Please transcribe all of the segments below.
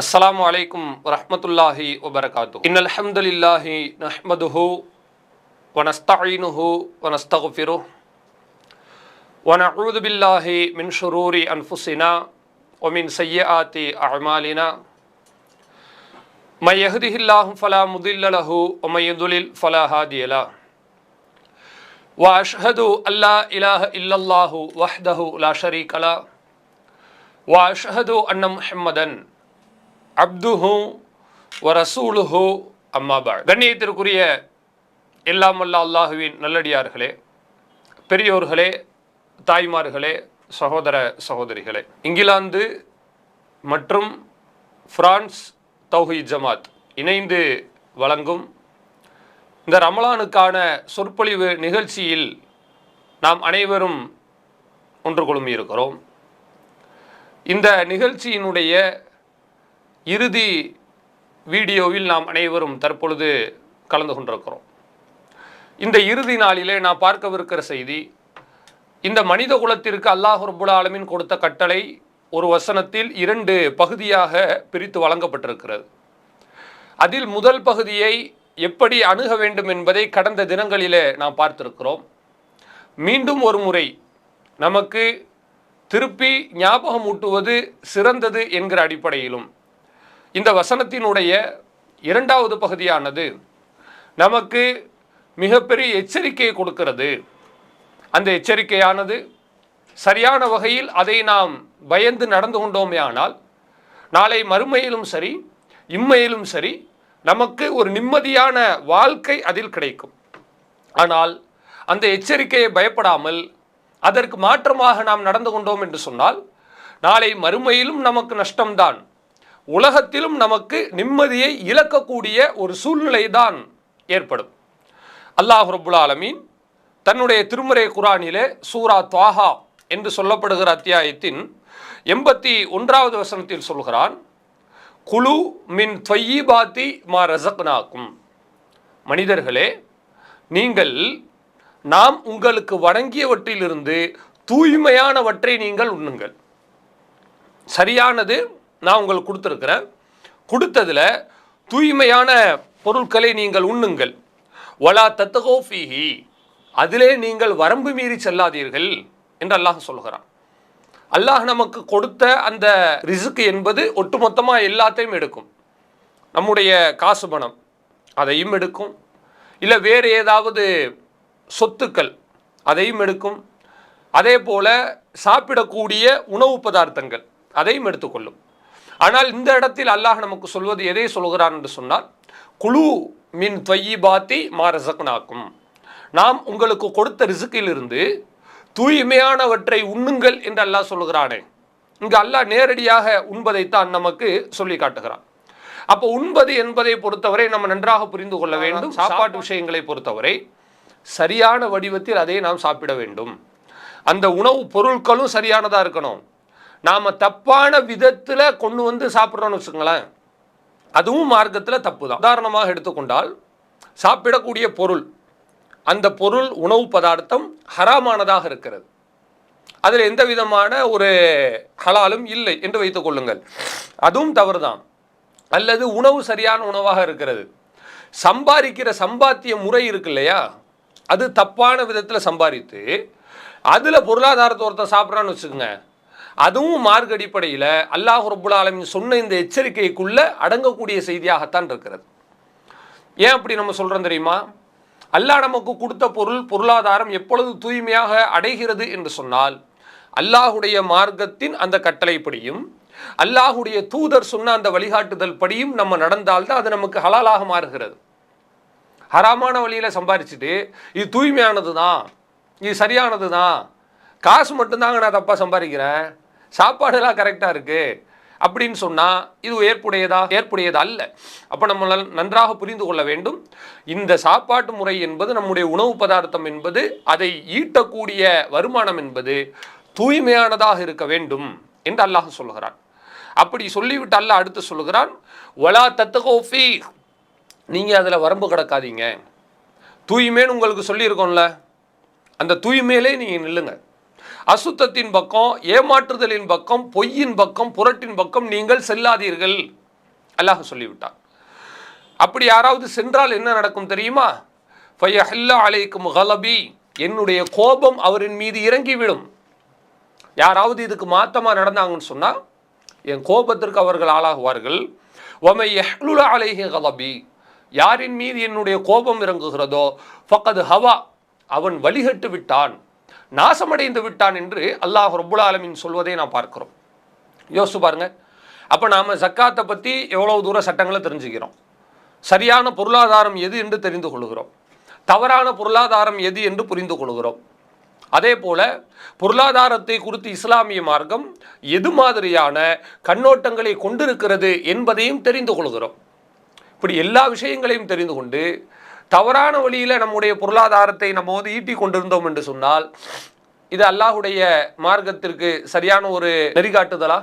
அஸ்ஸலாமு அலைக்கும் வரஹ்மத்துல்லாஹி வபரகாத்துஹு. இன்னல் ஹம்துலில்லாஹி நஹ்மதுஹு வ நஸ்தஈனுஹு வ நஸ்தக்ஃபிருஹு வ நஊது பில்லாஹி மின் ஷுரூரி அன்ஃபுஸினா வ மின் ஸய்யிஆத்தி அஅமாலினா. மை யஹ்திஹில்லாஹு ஃபலா முதில்ல லஹு வ மை யுத்லில் ஃபலா ஹாதிய லஹு. வ அஷ்ஹது அல்லா இலாஹ இல்லல்லாஹு வஹ்தஹு லா ஷரீக லஹு வ அஷ்ஹது அன்ன முஹம்மதன் அப்துஹு வ ரசூலுஹு அம்மா பஅத். கண்ணியத்திற்குரிய எல்லாம் வல்ல அல்லாஹுவின் நல்லடியார்களே, பெரியோர்களே, தாய்மார்களே, சகோதர சகோதரிகளே, இங்கிலாந்து மற்றும் பிரான்ஸ் தௌஹீத் ஜமாத் இணைந்து வழங்கும் இந்த ரமலானுக்கான சொற்பொழிவு நிகழ்ச்சியில் நாம் அனைவரும் ஒன்று குழுமியிருக்கிறோம். இந்த நிகழ்ச்சியினுடைய இறுதி வீடியோவில் நாம் அனைவரும் தற்பொழுது கலந்து கொண்டிருக்கிறோம். இந்த இறுதி நாளிலே நாம் பார்க்கவிருக்கிற செய்தி, இந்த மனித குலத்திற்கு அல்லாஹ் ரப்புல் ஆலமீன் கொடுத்த கட்டளை ஒரு வசனத்தில் 2 பகுதியாக பிரித்து வழங்கப்பட்டிருக்கிறது. அதில் முதல் பகுதியை எப்படி அணுக வேண்டும் என்பதை கடந்த தினங்களிலே நாம் பார்த்திருக்கிறோம். மீண்டும் ஒரு முறை நமக்கு திருப்பி ஞாபகம் ஊட்டுவது சிறந்தது என்கிற அடிப்படையிலும் இந்த வசனத்தினுடைய 2வது பகுதியானது நமக்கு மிகப்பெரிய எச்சரிக்கையை கொடுக்கிறது. அந்த எச்சரிக்கையானது சரியான வகையில் அதை நாம் பயந்து நடந்து கொண்டோமே ஆனால் நாளை மறுமையிலும் சரி இம்மையிலும் சரி நமக்கு ஒரு நிம்மதியான வாழ்க்கை அதில் கிடைக்கும். ஆனால் அந்த எச்சரிக்கையை பயப்படாமல் அதற்கு மாற்றமாக நாம் நடந்து கொண்டோம் என்று சொன்னால் நாளை மறுமையிலும் நமக்கு நஷ்டம்தான், உலகத்திலும் நமக்கு நிம்மதியை இழக்கக்கூடிய ஒரு சூழ்நிலை தான் ஏற்படும். அல்லாஹ் ரப்புல் ஆலமீன் தன்னுடைய திருமறை குர்ஆனிலே சூரா த்வாஹா என்று சொல்லப்படுகிற அத்தியாயத்தின் 81வது வசனத்தில் சொல்கிறான், குலு மின் த்வய்யிபாத்தி மா ரஸக்னாக்கும். மனிதர்களே, நீங்கள் நாம் உங்களுக்கு வழங்கியவற்றிலிருந்து தூய்மையானவற்றை நீங்கள் உண்ணுங்கள். சரியானது நான் உங்களுக்கு கொடுத்துருக்கிறேன், கொடுத்ததில் தூய்மையான பொருட்களை நீங்கள் உண்ணுங்கள். வலா தத்தகோ ஃபீஹி, அதிலே நீங்கள் வரம்பு மீறி செல்லாதீர்கள் என்று அல்லாஹ் சொல்கிறான். அல்லாஹ் நமக்கு கொடுத்த அந்த ரிஸ்க் என்பது ஒட்டுமொத்தமாக எல்லாத்தையும் எடுக்கும். நம்முடைய காசு பணம் அதையும் எடுக்கும், இல்லை வேறு ஏதாவது சொத்துக்கள் அதையும் எடுக்கும், அதே போல சாப்பிடக்கூடிய உணவு பதார்த்தங்கள் அதையும் எடுத்துக்கொள்ளும். ஆனால் இந்த இடத்தில் அல்லாஹ் நமக்கு சொல்வது எதை சொல்கிறான் என்று சொன்னால், குலு மின் த்வய்யிபாத்தி மா ரஸக்னாக்கும், நாம் உங்களுக்கு கொடுத்த ரிஸ்கிலிருந்து தூய்மையானவற்றை உண்ணுங்கள் என்று அல்லாஹ் சொல்கிறானே. இங்கு அல்லாஹ் நேரடியாக உண்பதைத்தான் நமக்கு சொல்லி காட்டுகிறான். அப்போ உண்பது என்பதை பொறுத்தவரை நம்ம நன்றாக புரிந்து கொள்ள வேண்டும். சாப்பாட்டு விஷயங்களை பொறுத்தவரை சரியான வடிவத்தில் அதை நாம் சாப்பிட வேண்டும். அந்த உணவு பொருட்களும் சரியானதாக இருக்கணும். நாம் தப்பான விதத்தில் கொண்டு வந்து சாப்பிட்றோன்னு வச்சுக்கோங்களேன், அதுவும் மார்க்கத்தில் தப்பு தான். உதாரணமாக எடுத்துக்கொண்டால், சாப்பிடக்கூடிய பொருள், அந்த பொருள் உணவு பதார்த்தம் ஹராமானதாக இருக்கிறது, அதில் எந்த விதமான ஒரு ஹலாலும் இல்லை என்று வைத்துக் கொள்ளுங்கள், அதுவும் தவறு தான். அல்லது உணவு சரியான உணவாக இருக்கிறது, சம்பாதிக்கிற சம்பாத்திய முறை இருக்கு இல்லையா, அது தப்பான விதத்தில் சம்பாதித்து அதில் பொருளாதாரத்தை ஒருத்தர் சாப்பிட்றான்னு வச்சுக்கோங்க, அதுவும் மார்க்க அடிப்படையில் அல்லாஹ் ரப்புல் ஆலமீன் சொன்ன இந்த எச்சரிக்கைக்குள்ள அடங்கக்கூடிய செய்தியாகத்தான் இருக்கிறது. ஏன் அப்படி நம்ம சொல்கிறோம் தெரியுமா? அல்லாஹ் நமக்கு கொடுத்த பொருளாதாரம் எப்பொழுது தூய்மையாக அடைகிறது என்று சொன்னால், அல்லாஹுடைய மார்க்கத்தின் அந்த கட்டளைப்படியும் அல்லாஹுடைய தூதர் சொன்ன அந்த வழிகாட்டுதல் படியும் நம்ம நடந்தால்தான் அது நமக்கு ஹலாலாக மாறுகிறது. ஹராமான வழியில் சம்பாதிச்சுட்டு இது தூய்மையானது தான், இது சரியானது தான், காசு மட்டும்தாங்க நான் தப்பாக சம்பாதிக்கிறேன், சாப்பாடெல்லாம் கரெக்டாக இருக்குது அப்படின்னு சொன்னால் இது ஏற்புடையது அல்ல. அப்போ நம்ம நன்றாக புரிந்து கொள்ள வேண்டும், இந்த சாப்பாட்டு முறை என்பது, நம்முடைய உணவு பதார்த்தம் என்பது, அதை ஈட்டக்கூடிய வருமானம் என்பது தூய்மையானதாக இருக்க வேண்டும் என்று அல்லாஹ் சொல்கிறான். அப்படி சொல்லிவிட்டு அல்லாஹ் அடுத்து சொல்கிறான், வலா தத்தகோ ஃபீஹி, நீங்கள் அதில் வரம்பு கிடக்காதீங்க. தூய்மைன்னு உங்களுக்கு சொல்லியிருக்கோம்ல, அந்த தூய்மையிலே நீங்கள் நில்லுங்க. அசுத்தத்தின் பக்கம், ஏமாற்றுதலின் பக்கம், பொய்யின் பக்கம், புரட்டின் பக்கம் நீங்கள் செல்லாதீர்கள் அல்லாஹ் சொல்லிவிட்டான். அப்படி யாராவது சென்றால் என்ன நடக்கும் தெரியுமா? ஃபயஹில்ல அலைக்கும் கலபி, என்னுடைய கோபம் அவரின் மீது இறங்கிவிடும். யாராவது இதுக்கு மாத்தமாக நடந்தாங்கன்னு சொன்னால் என் கோபத்திற்கு அவர்கள் ஆளாகுவார்கள். வமை யஹ்லுல அலைஹி கலபி, யாரின் மீது என்னுடைய கோபம் இறங்குகிறதோ ஃபக்கது ஹவா, அவன் வழிகட்டு விட்டான், நாசமடைந்து விட்டான் என்று அல்லாஹ் ரப்புல் ஆலமீன் சொல்வதை நாம் பார்க்கிறோம். யோசிச்சு பாருங்க. அப்போ நாம் ஜக்காத்தை பற்றி எவ்வளவு தூர சட்டங்களை தெரிஞ்சுக்கிறோம், சரியான பொருளாதாரம் எது என்று தெரிந்து கொள்கிறோம், தவறான பொருளாதாரம் எது என்று புரிந்து கொள்கிறோம். அதே போல பொருளாதாரத்தை குறித்து இஸ்லாமிய மார்க்கம் எது மாதிரியான கண்ணோட்டங்களை கொண்டிருக்கிறது என்பதையும் தெரிந்து கொள்கிறோம். இப்படி எல்லா விஷயங்களையும் தெரிந்து கொண்டு தவறான வழியில் நம்முடைய பொருளாதாரத்தை நம்ம ஈட்டி கொண்டிருந்தோம் என்று சொன்னால் இது அல்லாஹுடைய மார்க்கத்திற்கு சரியான ஒரு நெறிகாட்டுதலா,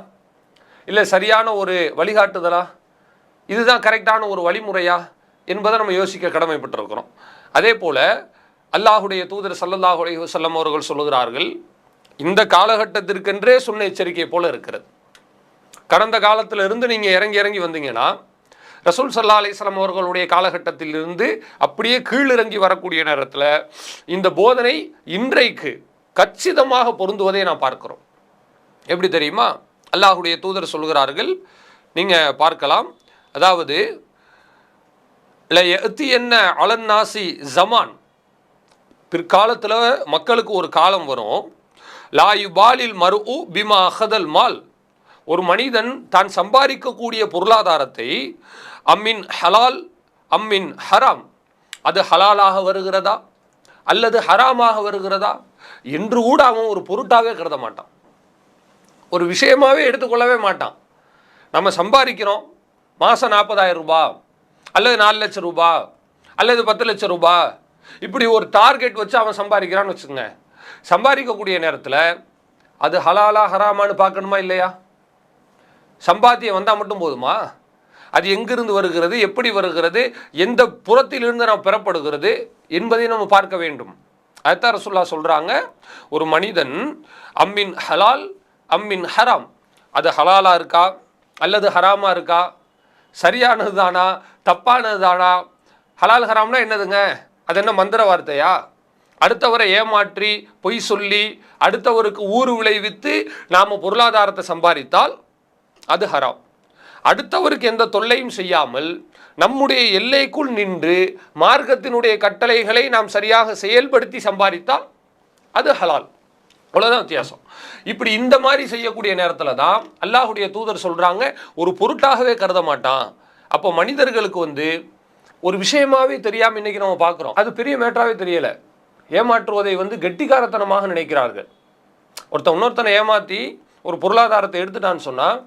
இல்லை சரியான ஒரு வழிகாட்டுதலா, இதுதான் கரெக்டான ஒரு வழிமுறையா என்பதை நம்ம யோசிக்க கடமைப்பட்டிருக்கிறோம். அதே போல் அல்லாஹுடைய தூதர் ஸல்லல்லாஹு அலைஹி வஸல்லம் அவர்கள் சொல்லுகிறார்கள், இந்த காலகட்டத்திற்கென்றே சொன்ன எச்சரிக்கை போல இருக்கிறது. கடந்த காலத்தில் இருந்து நீங்கள் இறங்கி வந்தீங்கன்னா ரசூல் ஸல்லல்லாஹு அலைஹி வஸல்லம் அவர்களுடைய காலகட்டத்திலிருந்து அப்படியே கீழிறங்கி வரக்கூடிய நேரத்தில் இந்த போதனை இன்றைக்கு கச்சிதமாக பொருந்துவதை நாம் பார்க்கிறோம். எப்படி தெரியுமா? அல்லாஹுடைய தூதர் சொல்கிறார்கள், நீங்கள் பார்க்கலாம், அதாவது என்ன அலன்னாசி ஜமான், பிற்காலத்தில் மக்களுக்கு ஒரு காலம் வரும், லாயுபாலில் மருஉ பிமா அஹதல் மால், ஒரு மனிதன் தான் சம்பாதிக்கக்கூடிய பொருளாதாரத்தை அம்மின் ஹலால் அம்மின் ஹராம், அது ஹலாலாக வருகிறதா அல்லது ஹராமாக வருகிறதா என்று கூட அவன் ஒரு பொருட்டாவே கருத மாட்டான், ஒரு விஷயமாகவே எடுத்துக்கொள்ளவே மாட்டான். நம்ம சம்பாதிக்கிறோம், மாதம் 40,000 ரூபாய் அல்லது 4 லட்சம் ரூபாய் அல்லது 10 லட்சம் ரூபாய், இப்படி ஒரு டார்கெட் வச்சு அவன் சம்பாதிக்கிறான்னு வச்சுக்கோங்க. சம்பாதிக்கக்கூடிய நேரத்தில் அது ஹலாலா ஹராமான்னு பார்க்கணுமா இல்லையா? சம்பாத்தியம் வந்தால் மட்டும் போதுமா? அது எங்கிருந்து வருகிறது, எப்படி வருகிறது, எந்த புறத்திலிருந்து நாம் பெறப்படுகிறது என்பதை நம்ம பார்க்க வேண்டும். அதுதான் ரசூலுல்லாஹ் சொல்கிறாங்க, ஒரு மனிதன் அம்மின் ஹலால் அம்மின் ஹராம், அது ஹலாலா இருக்கா அல்லது ஹராமா இருக்கா, சரியானது தானா தப்பானது தானா? ஹலால் ஹராம்னா என்னதுங்க? அது என்ன மந்திர வார்த்தையா? அடுத்தவரை ஏமாற்றி பொய் சொல்லி அடுத்தவருக்கு ஊறு விளைவித்து நாம் பொருளாதாரத்தை சம்பாதித்தால் அது ஹராம். அடுத்தவருக்கு எந்த தொல்லையும் செய்யாமல் நம்முடைய எல்லைக்குள் நின்று மார்க்கத்தினுடைய கட்டளைகளை நாம் சரியாக செயல்படுத்தி சம்பாதித்தால் அது ஹலால். அவ்வளோதான் வித்தியாசம். இப்படி இந்த மாதிரி செய்யக்கூடிய நேரத்தில் தான் அல்லாஹுடைய தூதர் சொல்கிறாங்க, ஒரு பொருட்டாகவே கருத மாட்டான். அப்போ மனிதர்களுக்கு ஒரு விஷயமாவே தெரியாமல் இன்றைக்கி நம்ம பார்க்குறோம், அது பெரிய மேட்டராகவே தெரியலை. ஏமாற்றுவதை கெட்டிக்காரத்தனமாக நினைக்கிறார்கள். இன்னொருத்தனை ஏமாற்றி ஒரு பொருளாதாரத்தை எடுத்துட்டான்னு சொன்னால்,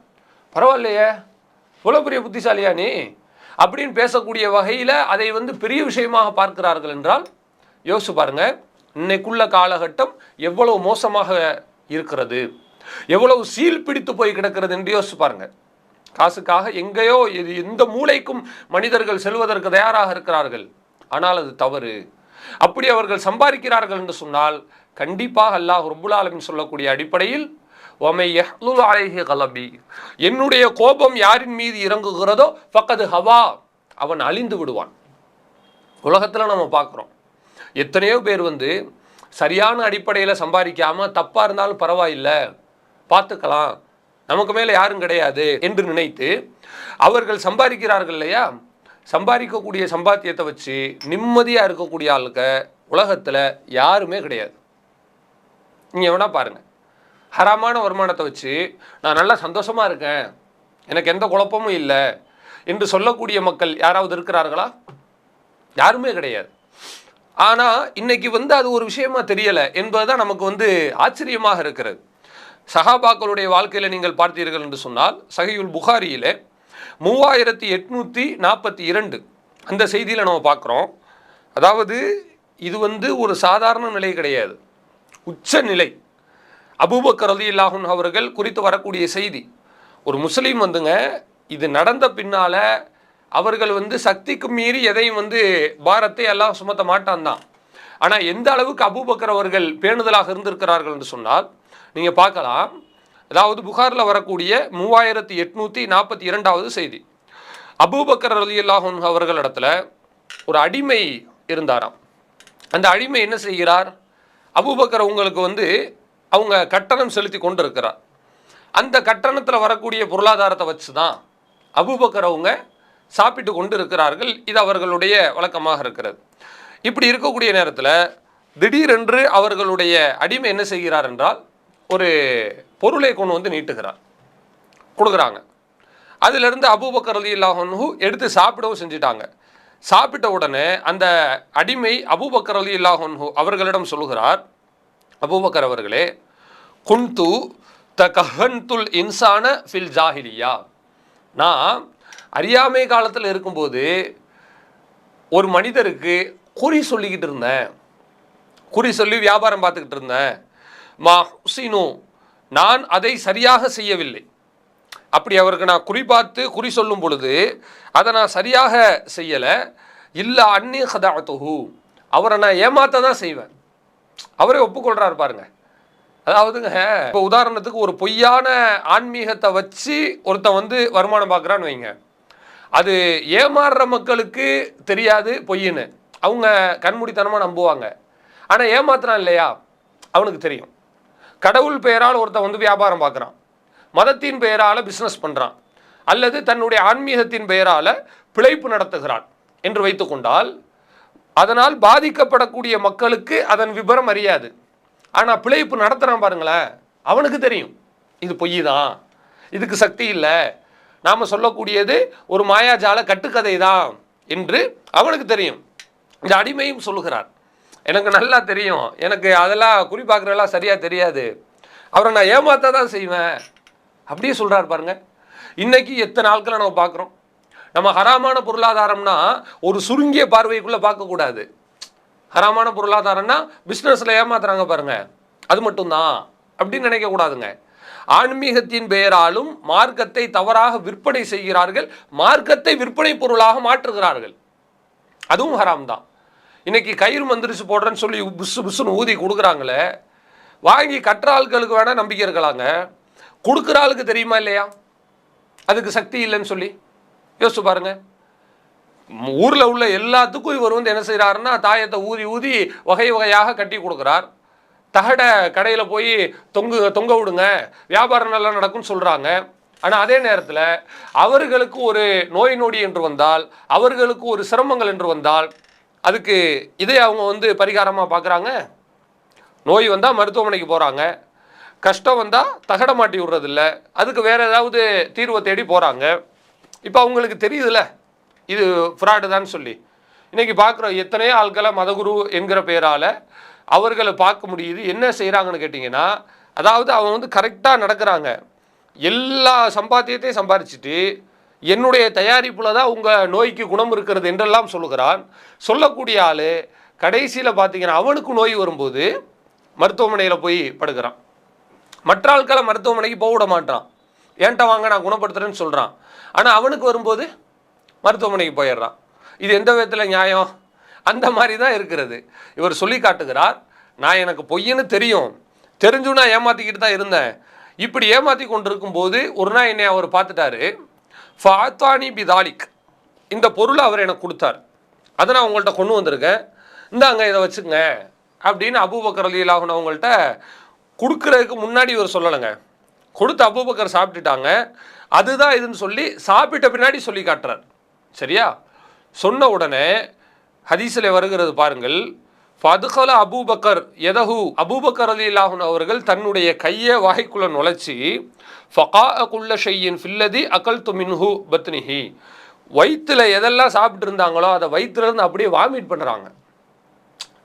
பரவாயில்லையே இவ்வளோ பெரிய புத்திசாலியா நீ அப்படின்னு பேசக்கூடிய வகையில் அதை பெரிய விஷயமாக பார்க்கிறார்கள் என்றால் யோசிச்சு பாருங்க, இன்னைக்குள்ள காலகட்டம் எவ்வளவு மோசமாக இருக்கிறது, எவ்வளவு சீல் பிடித்து போய் கிடக்கிறது என்று யோசிச்சு பாருங்க. காசுக்காக எங்கேயோ எந்த மூளைக்கும் மனிதர்கள் செல்வதற்கு தயாராக இருக்கிறார்கள். ஆனால் அது தவறு. அப்படி அவர்கள் சம்பாதிக்கிறார்கள் என்று சொன்னால் கண்டிப்பாக அல்லாஹ் ரப்புல் ஆலமீன் சொல்லக்கூடிய அடிப்படையில் வமை யஹ்லுல் அலைஹி கலபி, என்னுடைய கோபம் யாரின் மீது இறங்குகிறதோ ஃபக்கது ஹவா, அவன் அழிந்து விடுவான். உலகத்தில் நம்ம பார்க்குறோம், எத்தனையோ பேர் சரியான அடிப்படையில் சம்பாதிக்காமல் தப்பாக இருந்தாலும் பரவாயில்லை பார்த்துக்கலாம், நமக்கு மேலே யாரும் கிடையாது என்று நினைத்து அவர்கள் சம்பாதிக்கிறார்கள் இல்லையா? சம்பாதிக்கக்கூடிய சம்பாத்தியத்தை வச்சு நிம்மதியாக இருக்கக்கூடிய ஆளுக்க உலகத்தில் யாருமே கிடையாது. நீங்கள் வேணா பாருங்கள், ஹராமான வருமானத்தை வச்சு நான் நல்லா சந்தோஷமாக இருக்கேன், எனக்கு எந்த குழப்பமும் இல்லை என்று சொல்லக்கூடிய மக்கள் யாராவது இருக்கிறார்களா? யாருமே கிடையாது. ஆனால் இன்னைக்கு அது ஒரு விஷயமா தெரியலை என்பது தான் நமக்கு ஆச்சரியமாக இருக்கிறது. சஹாபாக்களுடைய வாழ்க்கையில் நீங்கள் பார்த்தீர்கள் என்று சொன்னால் சஹீஹுல் புகாரியில் 3842 அந்த செய்தியில் நம்ம பார்க்குறோம். அதாவது இது ஒரு சாதாரண நிலை கிடையாது, உச்ச நிலை. அபூபக்கர் ரலியல்லாஹு அன்ஹு அவர்கள் குறித்து வரக்கூடிய செய்தி. ஒரு முஸ்லீம் இது நடந்த பின்னால் அவர்கள் சக்திக்கு மீறி எதையும் பாரத்தை எல்லாம் சுமத்த மாட்டான் தான். ஆனால் எந்த அளவுக்கு அபூபக்கர் அவர்கள் பேணுதலாக இருந்திருக்கிறார்கள் என்று சொன்னால் நீங்கள் பார்க்கலாம். அதாவது புகாரில் வரக்கூடிய 3842 செய்தி. அபூபக்கர் ரலியல்லாஹு அன்ஹு அவர்களிடத்துல ஒரு அடிமை இருந்தாராம். அந்த அடிமை என்ன செய்கிறார்? அபூபக்கர் உங்களுக்கு அவங்க கட்டணம் செலுத்தி கொண்டு இருக்கிறார். அந்த கட்டணத்தில் வரக்கூடிய பொருளாதாரத்தை வச்சு தான் அபூபக்கர் அவங்க சாப்பிட்டு கொண்டு இருக்கிறார்கள். இது அவர்களுடைய வழக்கமாக இருக்கிறது. இப்படி இருக்கக்கூடிய நேரத்தில் திடீரென்று அவர்களுடைய அடிமை என்ன செய்கிறார் என்றால் ஒரு பொருளை கொண்டு நீட்டுகிறார், கொடுக்குறாங்க. அதிலிருந்து அபூபக்கர் ரலியல்லாஹு அன்ஹு எடுத்து சாப்பிடவும் செஞ்சுட்டாங்க. சாப்பிட்ட உடனே அந்த அடிமை அபூபக்கர் ரலியல்லாஹு அன்ஹு அவர்களிடம் சொல்லுகிறார், அபூபக்கர் அவர்களே, குன்து தகஹன்துல் இன்சான ஃபில் ஜாஹிலியா, நான் அறியாமை காலத்தில் இருக்கும்போது ஒரு மனிதருக்கு குறி சொல்லிக்கிட்டு இருந்தேன், குறி சொல்லி வியாபாரம் பார்த்துக்கிட்டு இருந்தேன். மா ஹுசினு, நான் அதை சரியாக செய்யவில்லை. அப்படி அவருக்கு நான் குறிப்பார்த்து குறி சொல்லும் பொழுது அதை நான் சரியாக செய்யலை. இல்லை அன்னி ஹதாத்துஹு, அவரை நான் ஏமாத்த தான் செய்வேன். அவரே ஒப்புக்கொள்கிறார் பாருங்க. அதாவதுங்க, இப்போ உதாரணத்துக்கு ஒரு பொய்யான ஆன்மீகத்தை வச்சு ஒருத்தன் வருமானம் பார்க்குறான்னு வைங்க, அது ஏமாறுற மக்களுக்கு தெரியாது பொய்ன்னு, அவங்க கண்மூடித்தனமாக நம்புவாங்க. ஆனால் ஏமாத்துறான் இல்லையா, அவனுக்கு தெரியும். கடவுள் பெயரால் ஒருத்தன் வியாபாரம் பார்க்குறான், மதத்தின் பெயரால் பிஸ்னஸ் பண்ணுறான், அல்லது தன்னுடைய ஆன்மீகத்தின் பெயரால் பிழைப்பு நடத்துகிறான் என்று வைத்துக்கொண்டால், அதனால் பாதிக்கப்படக்கூடிய மக்களுக்கு அதன் விபரம் அறியாது. ஆனால் பிழைப்பு நடத்துகிறான் பாருங்களேன், அவனுக்கு தெரியும் இது பொய் தான், இதுக்கு சக்தி இல்லை, நாம் சொல்லக்கூடியது ஒரு மாயாஜால கட்டுக்கதை தான் என்று அவனுக்கு தெரியும். இந்த அடிமையும் சொல்லுகிறார், எனக்கு நல்லா தெரியும், எனக்கு அதெல்லாம் குறிப்பாக்குறதெல்லாம் சரியாக தெரியாது, அவரை நான் ஏமாற்ற தான் செய்வேன். அப்படியே சொல்கிறார் பாருங்க. இன்னைக்கு எத்தனை ஆட்களை நம்ம பார்க்குறோம். நம்ம ஹராமான பொருளாதாரம்னா ஒரு சுருங்கிய பார்வைக்குள்ளே பார்க்கக்கூடாது. ஹராமான பொருளாதாரம்னா பிஸ்னஸில் ஏமாத்துறாங்க பாருங்க, அது மட்டும்தான் அப்படின்னு நினைக்கக்கூடாதுங்க. ஆன்மீகத்தின் பெயராலும் மார்க்கத்தை தவறாக விற்பனை செய்கிறார்கள், மார்க்கத்தை விற்பனை பொருளாக மாற்றுகிறார்கள், அதுவும் ஹராம் தான். இன்னைக்கு கயிறு மந்திரிச்சு போடுறேன்னு சொல்லி புஷ் புஷ்னு ஊதி கொடுக்குறாங்களே, வாங்கி கட்டுற ஆட்களுக்கு வேணால் நம்பிக்கை இருக்கலாங்க, கொடுக்குற ஆளுக்கு தெரியுமா இல்லையா அதுக்கு சக்தி இல்லைன்னு சொல்லி யோசிச்சு பாருங்க. ஊரில் உள்ள எல்லாத்துக்கும் இவர் என்ன செய்கிறாருன்னா தாயத்தை ஊதி ஊதி வகை வகையாக கட்டி கொடுக்குறார். தகடை கடையில் போய் தொங்க விடுங்க, வியாபாரம் நல்லா நடக்கும்னு சொல்கிறாங்க. ஆனால் அதே நேரத்தில் அவர்களுக்கு ஒரு நோய் நொடி என்று வந்தால், அவர்களுக்கு ஒரு சிரமங்கள் என்று வந்தால், அதுக்கு இதே அவங்க பரிகாரமாக பார்க்குறாங்க. நோய் வந்தால் மருத்துவமனைக்கு போகிறாங்க, கஷ்டம் வந்தால் தகடை மாட்டி விடுறதில்ல, அதுக்கு வேறு ஏதாவது தீர்வை தேடி போகிறாங்க. இப்போ அவங்களுக்கு தெரியுதுல்ல இது ஃப்ராடு தான் சொல்லி. இன்றைக்கி பார்க்குறோம் எத்தனையோ ஆட்களை மதகுரு என்கிற பெயரால் அவர்களை பார்க்க முடியுது. என்ன செய்கிறாங்கன்னு கேட்டிங்கன்னா, அதாவது அவங்க கரெக்டாக நடக்கிறாங்க, எல்லா சம்பாத்தியத்தையும் சம்பாதிச்சுட்டு என்னுடைய தயாரிப்பில் தான் உங்கள் நோய்க்கு குணம் இருக்கிறது என்றெல்லாம் சொல்லுகிறான். சொல்லக்கூடிய ஆள் கடைசியில் பார்த்தீங்கன்னா அவனுக்கு நோய் வரும்போது மருத்துவமனையில் போய் படுக்கிறான். மற்ற ஆட்களை மருத்துவமனைக்கு போக விட மாட்டான், ஏன்ட்ட வாங்க நான் குணப்படுத்துறேன்னு சொல்கிறான். ஆனால் அவனுக்கு வரும்போது மருத்துவமனைக்கு போயிடுறான். இது எந்த விதத்தில் நியாயம்? அந்த மாதிரி தான் இருக்கிறது. இவர் சொல்லி காட்டுகிறார், நான் எனக்கு பொய்ன்னு தெரிஞ்சும் நான் ஏமாற்றிக்கிட்டு தான் இருந்தேன். இப்படி ஏமாற்றி கொண்டு இருக்கும்போது ஒரு நாள் என்னை அவர் பார்த்துட்டாரு. ஃபாத்தானி பிதாலிக், இந்த பொருளை அவர் எனக்கு கொடுத்தார், அதை நான் உங்கள்கிட்ட கொண்டு வந்திருக்கேன், இந்தாங்க இதை வச்சுங்க அப்படின்னு அபூபக்கர் ரலியல்லாஹு அன்ஹு அவங்கள்ட்ட கொடுக்குறதுக்கு முன்னாடி இவர் சொல்லலைங்க. கொடுத்து அபூபக்கர் சாப்பிட்டுட்டாங்க, அதுதான் இதுன்னு சொல்லி சாப்பிட்ட பின்னாடி சொல்லி காட்டுறார். சரியா? சொன்ன உடனே ஹதீஸில் வருகிறது பாருங்கள், ஃபதுகல அபூபக்கர் எதஹு, அபூபக்கர் ரலியல்லாஹு அன்ஹு அவர்கள் தன்னுடைய கையை வாய்க்குள்ள நுழைச்சி ஃபகா குல்ல ஷையின் ஃபில்லதி அகல்து மின்ஹு பத்னிஹி, வயிற்றில் எதெல்லாம் சாப்பிட்டு இருந்தாங்களோ அதை வயிற்றுலேருந்து அப்படியே வாமிட் பண்ணுறாங்க.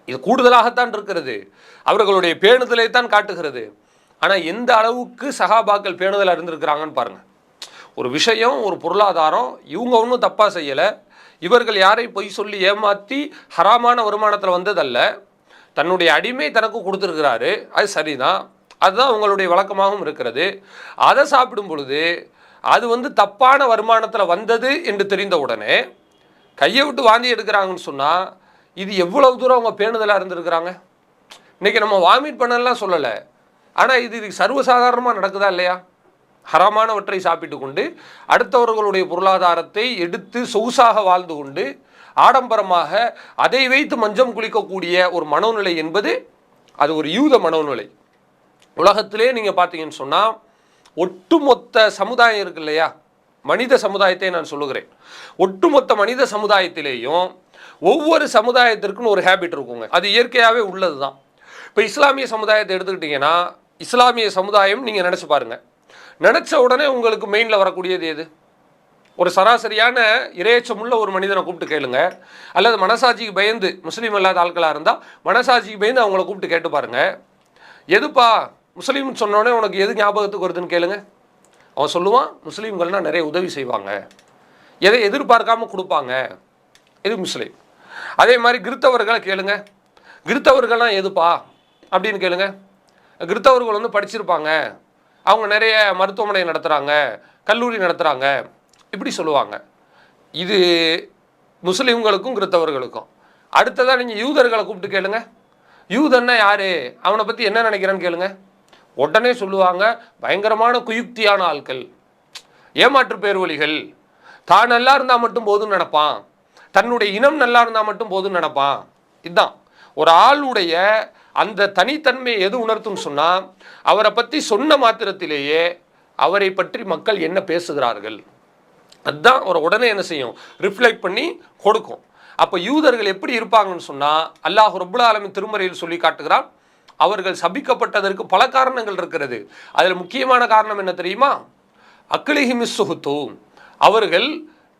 இது கூடுதலாகத்தான் இருக்கிறது, அவர்களுடைய பேணுதலை தான் காட்டுகிறது. ஆனால் எந்த அளவுக்கு சஹாபாக்கள் பேணுதலாக இருந்திருக்கிறாங்கன்னு பாருங்கள். ஒரு விஷயம், ஒரு பொருளாதாரம், இவங்க ஒன்றும் தப்பாக செய்யலை, இவர்கள் யாரையும் பொய் சொல்லி ஏமாற்றி ஹராமான வருமானத்தில் வந்ததல்ல, தன்னுடைய அடிமை தனக்கு கொடுத்துருக்கிறாரு, அது சரிதான், அதுதான் உங்களுடைய வழக்கமாகவும் இருக்கிறது. அதை சாப்பிடும் பொழுது அது தப்பான வருமானத்தில் வந்தது என்று தெரிந்த உடனே கையை விட்டு வாந்தி எடுக்கிறாங்கன்னு சொன்னால் இது எவ்வளவு தூரம் அவங்க பேணுதலாக இருந்திருக்கிறாங்க. இன்றைக்கி நம்ம வாமிட் பண்ணலாம் சொல்லலை, ஆனால் இது சர்வசாதாரணமாக நடக்குதா இல்லையா? ஹராமானவற்றை சாப்பிட்டு கொண்டு அடுத்தவர்களுடைய பொருளாதாரத்தை எடுத்து சொகுசாக வாழ்ந்து கொண்டு ஆடம்பரமாக அதை வைத்து மஞ்சம் குளிக்கக்கூடிய ஒரு மனோநிலை என்பது அது ஒரு யூத மனோநிலை. உலகத்திலே நீங்கள் பார்த்தீங்கன்னு சொன்னால் ஒட்டுமொத்த சமுதாயம் இருக்கு இல்லையா, மனித சமுதாயத்தை நான் சொல்லுகிறேன். ஒட்டுமொத்த மனித சமுதாயத்திலேயும் ஒவ்வொரு சமுதாயத்திற்குன்னு ஒரு ஹேபிட் இருக்குங்க. அது இயற்கையாகவே உள்ளது தான். இப்போ இஸ்லாமிய சமுதாயத்தை எடுத்துக்கிட்டிங்கன்னா, இஸ்லாமிய சமுதாயம் நீங்கள் நினச்சி பாருங்கள். நினச்ச உடனே உங்களுக்கு மெயினில் வரக்கூடியது எது? ஒரு சராசரியான இரையச்சமுள்ள ஒரு மனிதனை கூப்பிட்டு கேளுங்க, அல்லது மனசாட்சிக்கு பயந்து முஸ்லீம் அல்லாத ஆட்களாக இருந்தால் மனசாட்சிக்கு பயந்து அவங்கள கூப்பிட்டு கேட்டு பாருங்க, எதுப்பா முஸ்லீம்னு சொன்னோடனே உனக்கு எது ஞாபகத்துக்கு வருதுன்னு கேளுங்க. அவன் சொல்லுவான், முஸ்லீம்கள்னால் நிறைய உதவி செய்வாங்க, எதை எதிர்பார்க்காம கொடுப்பாங்க, இது முஸ்லீம். அதே மாதிரி கிறித்தவர்களை கேளுங்க, கிறித்தவர்கள்லாம் எதுப்பா அப்படின்னு கேளுங்க. கிறித்தவர்கள் வந்து படிச்சிருப்பாங்க, அவங்க நிறைய மருத்துவமனை நடத்துகிறாங்க, கல்லூரி நடத்துகிறாங்க, இப்படி சொல்லுவாங்க. இது முஸ்லீம்களுக்கும் கிறித்தவர்களுக்கும். அடுத்ததாக நீங்கள் யூதர்களை கூப்பிட்டு கேளுங்க, யூதன்னா யார், அவனை பற்றி என்ன நினைக்கிறேன்னு கேளுங்க. உடனே சொல்லுவாங்க, பயங்கரமான குயுக்தியான ஆட்கள், ஏமாற்று பேர்வழிகள், தான் நல்லா இருந்தால் மட்டும் போதும்னு நினைப்பான், தன்னுடைய இனம் நல்லா இருந்தால் மட்டும் போதும்னு நினைப்பான். இதுதான் ஒரு ஆளுடைய அந்த தனித்தன்மையை எது உணர்த்தும்னு சொன்னால், அவரை பற்றி சொன்ன மாத்திரத்திலேயே அவரை பற்றி மக்கள் என்ன பேசுகிறார்கள் அதுதான் ஒரு உடனே என்ன செய்யும், ரிஃப்ளெக்ட் பண்ணி கொடுக்கும். அப்போ யூதர்கள் எப்படி இருப்பாங்கன்னு சொன்னால், அல்லாஹ் ரப்புல் ஆலமீன் திருமறையில் சொல்லி காட்டுகிறான், அவர்கள் சபிக்கப்பட்டதற்கு பல காரணங்கள் இருக்கிறது. அதில் முக்கியமான காரணம் என்ன தெரியுமா? அக்லிஹிமிஸ் சுஹுத்து, அவர்கள்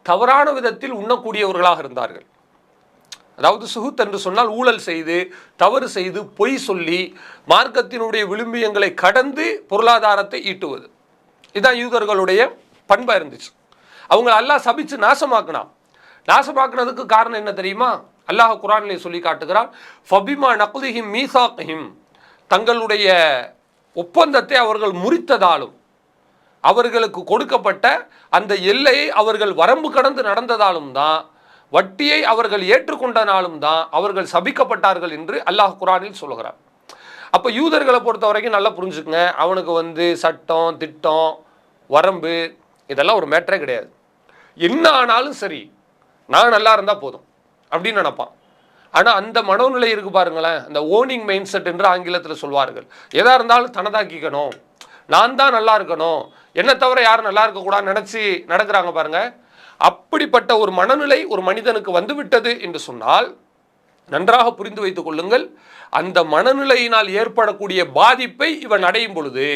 தவறான விதத்தில் உண்ணக்கூடியவர்களாக இருந்தார்கள். அதாவது சுஹுத் என்று சொன்னால் ஊழல் செய்து, தவறு செய்து, பொய் சொல்லி, மார்க்கத்தினுடைய விளிம்பியங்களை கடந்து பொருளாதாரத்தை ஈட்டுவது. இதுதான் யூதர்களுடைய பண்பாக இருந்துச்சு. அவங்க அல்லாஹ் சபிச்சு நாசமாக்கினான். நாசமாக்குனதுக்கு காரணம் என்ன தெரியுமா? அல்லாஹ் குர்ஆனிலே சொல்லி காட்டுகிறான், ஃபபிமா நக்லிஹிம் மீசாக்ஹிம், தங்களுடைய ஒப்பந்தத்தை அவர்கள் முறித்ததாலும், அவர்களுக்கு கொடுக்கப்பட்ட அந்த எல்லையை அவர்கள் வரம்பு கடந்து நடந்ததாலும் தான், வட்டியை அவர்கள் ஏற்றுக்கொண்டனாலும் தான் அவர்கள் சபிக்கப்பட்டார்கள் என்று அல்லாஹ் குர்ஆனில் சொல்கிறார். அப்போ யூதர்களை பொறுத்த வரைக்கும் நல்லா புரிஞ்சுக்குங்க, அவனுக்கு வந்து சட்டம் திட்டம் வரம்பு இதெல்லாம் ஒரு மேட்டரே கிடையாது. என்ன ஆனாலும் சரி, நான் நல்லா இருந்தால் போதும் அப்படின்னு நினைப்பான். ஆனால் அந்த மனோநிலை இருக்கு பாருங்களேன், அந்த ஓனிங் மைண்ட் செட் என்று ஆங்கிலத்தில் சொல்வார்கள். எதாக இருந்தாலும் தனதாக்கிக்கணும், நான் தான் நல்லா இருக்கணும், என்னை தவிர யாரும் நல்லா இருக்கக்கூடாதுன்னு நினச்சி நடக்கிறாங்க பாருங்க. அப்படிப்பட்ட ஒரு மனநிலை ஒரு மனிதனுக்கு வந்துவிட்டது என்று சொன்னால் நன்றாக புரிந்து வைத்துக் கொள்ளுங்கள், அந்த மனநிலையினால் ஏற்படக்கூடிய பாதிப்பை இவன் அடையும் பொழுது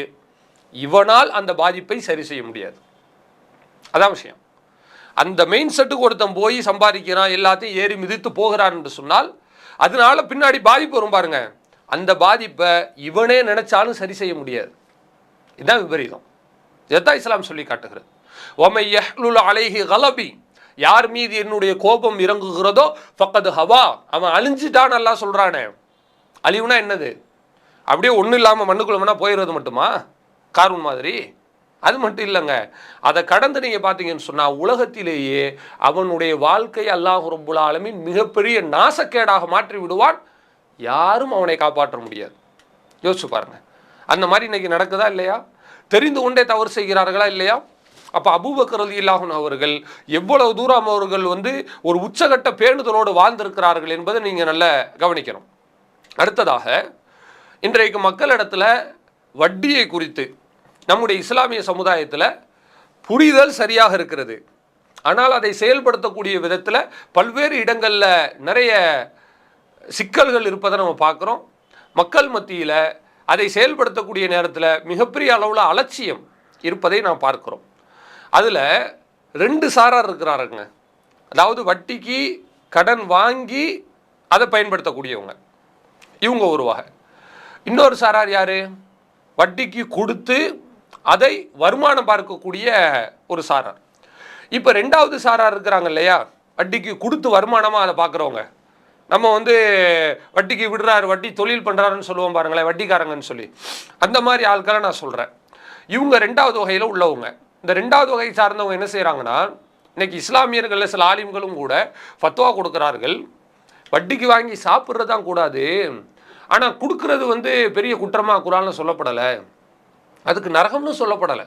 இவனால் அந்த பாதிப்பை சரி செய்ய முடியாது. அதான் விஷயம். அந்த மெயின் செட்டுக்கு ஒருத்தன் போய் சம்பாதிக்கிறான், எல்லாத்தையும் ஏறி மிதித்து போகிறான் என்று சொன்னால் அதனால பின்னாடி பாதிப்பு வரும் பாருங்க. அந்த பாதிப்பை இவனே நினைச்சாலும் சரி செய்ய முடியாது. இதுதான் விபரீதம். இதைத்தான் இஸ்லாம் சொல்லி காட்டுகிறது. ஒமை யஹ்லுல் அலைஹி கலபி, யார் மீது என்னுடைய கோபம் இறங்குகிறதோ ஃபக்கது ஹவா, அவன் அழிஞ்சிட்டான் அல்லாஹ் சொல்றானே. அழிவுனா என்னது? அப்படியே ஒன்றும் இல்லாமல் மண்ணுக்குள்ளனா போயிடுறது மட்டுமா? கார்பன் மாதிரி அது மட்டும் இல்லைங்க. அதை கடந்து நீங்கள் பார்த்தீங்கன்னு சொன்னால் உலகத்திலேயே அவனுடைய வாழ்க்கை அல்லாஹ் ரப்புல் ஆலமீன் மிகப்பெரிய நாசக்கேடாக மாற்றி விடுவான். யாரும் அவனை காப்பாற்ற முடியாது. யோசிச்சு பாருங்க. அந்த மாதிரி இன்னைக்கு நடக்குதா இல்லையா? தெரிந்து கொண்டே தவறு செய்கிறார்களா இல்லையா? அப்போ அபூபக்கர் ரலியல்லாஹு அன்ஹு அவர்கள் எவ்வளவு தூரம் அவர்கள் வந்து ஒரு உச்சகட்ட பேணுதலோடு வாழ்ந்திருக்கிறார்கள் என்பதை நீங்கள் நல்லா கவனிக்கணும். அடுத்ததாக, இன்றைக்கு மக்களிடத்தில் வட்டியை குறித்து நம்முடைய இஸ்லாமிய சமுதாயத்தில் புரிதல் சரியாக இருக்கிறது. ஆனால் அதை செயல்படுத்தக்கூடிய விதத்தில் பல்வேறு இடங்களில் நிறைய சிக்கல்கள் இருப்பதை நம்ம பார்க்குறோம். மக்கள் மத்தியில் அதை செயல்படுத்தக்கூடிய நேரத்தில் மிகப்பெரிய அளவில் அலட்சியம் இருப்பதை நாம் பார்க்குறோம். அதில் ரெண்டு சாரார் இருக்கிறாருங்க. அதாவது வட்டிக்கு கடன் வாங்கி அதை பயன்படுத்தக்கூடியவங்க, இவங்க ஒரு வகை. இன்னொரு சாரார் யார்? வட்டிக்கு கொடுத்து அதை வருமானம் பார்க்கக்கூடிய ஒரு சாரார். இப்போ ரெண்டாவது சாரார் இருக்கிறாங்க இல்லையா, வட்டிக்கு கொடுத்து வருமானமாக அதை பார்க்குறவங்க. நம்ம வந்து வட்டிக்கு விடுறாரு, வட்டி தொழில் பண்ணுறாருன்னு சொல்லுவோம் பாருங்களேன், வட்டிக்காரங்கன்னு சொல்லி. அந்த மாதிரி ஆட்களை நான் சொல்கிறேன். இவங்க ரெண்டாவது வகையில் உள்ளவங்க. இந்த ரெண்டாவது வகை சார்ந்தவங்க என்ன செய்கிறாங்கன்னா, இன்னைக்கு இஸ்லாமியர்களில் சில ஆலிம்களும் கூட ஃபத்வா கொடுக்குறார்கள், வட்டிக்கு வாங்கி சாப்பிட்றது தான் கூடாது, ஆனால் கொடுக்கறது வந்து பெரிய குற்றமாக குர்ஆன்ல சொல்லப்படலை, அதுக்கு நரகம்னு சொல்லப்படலை.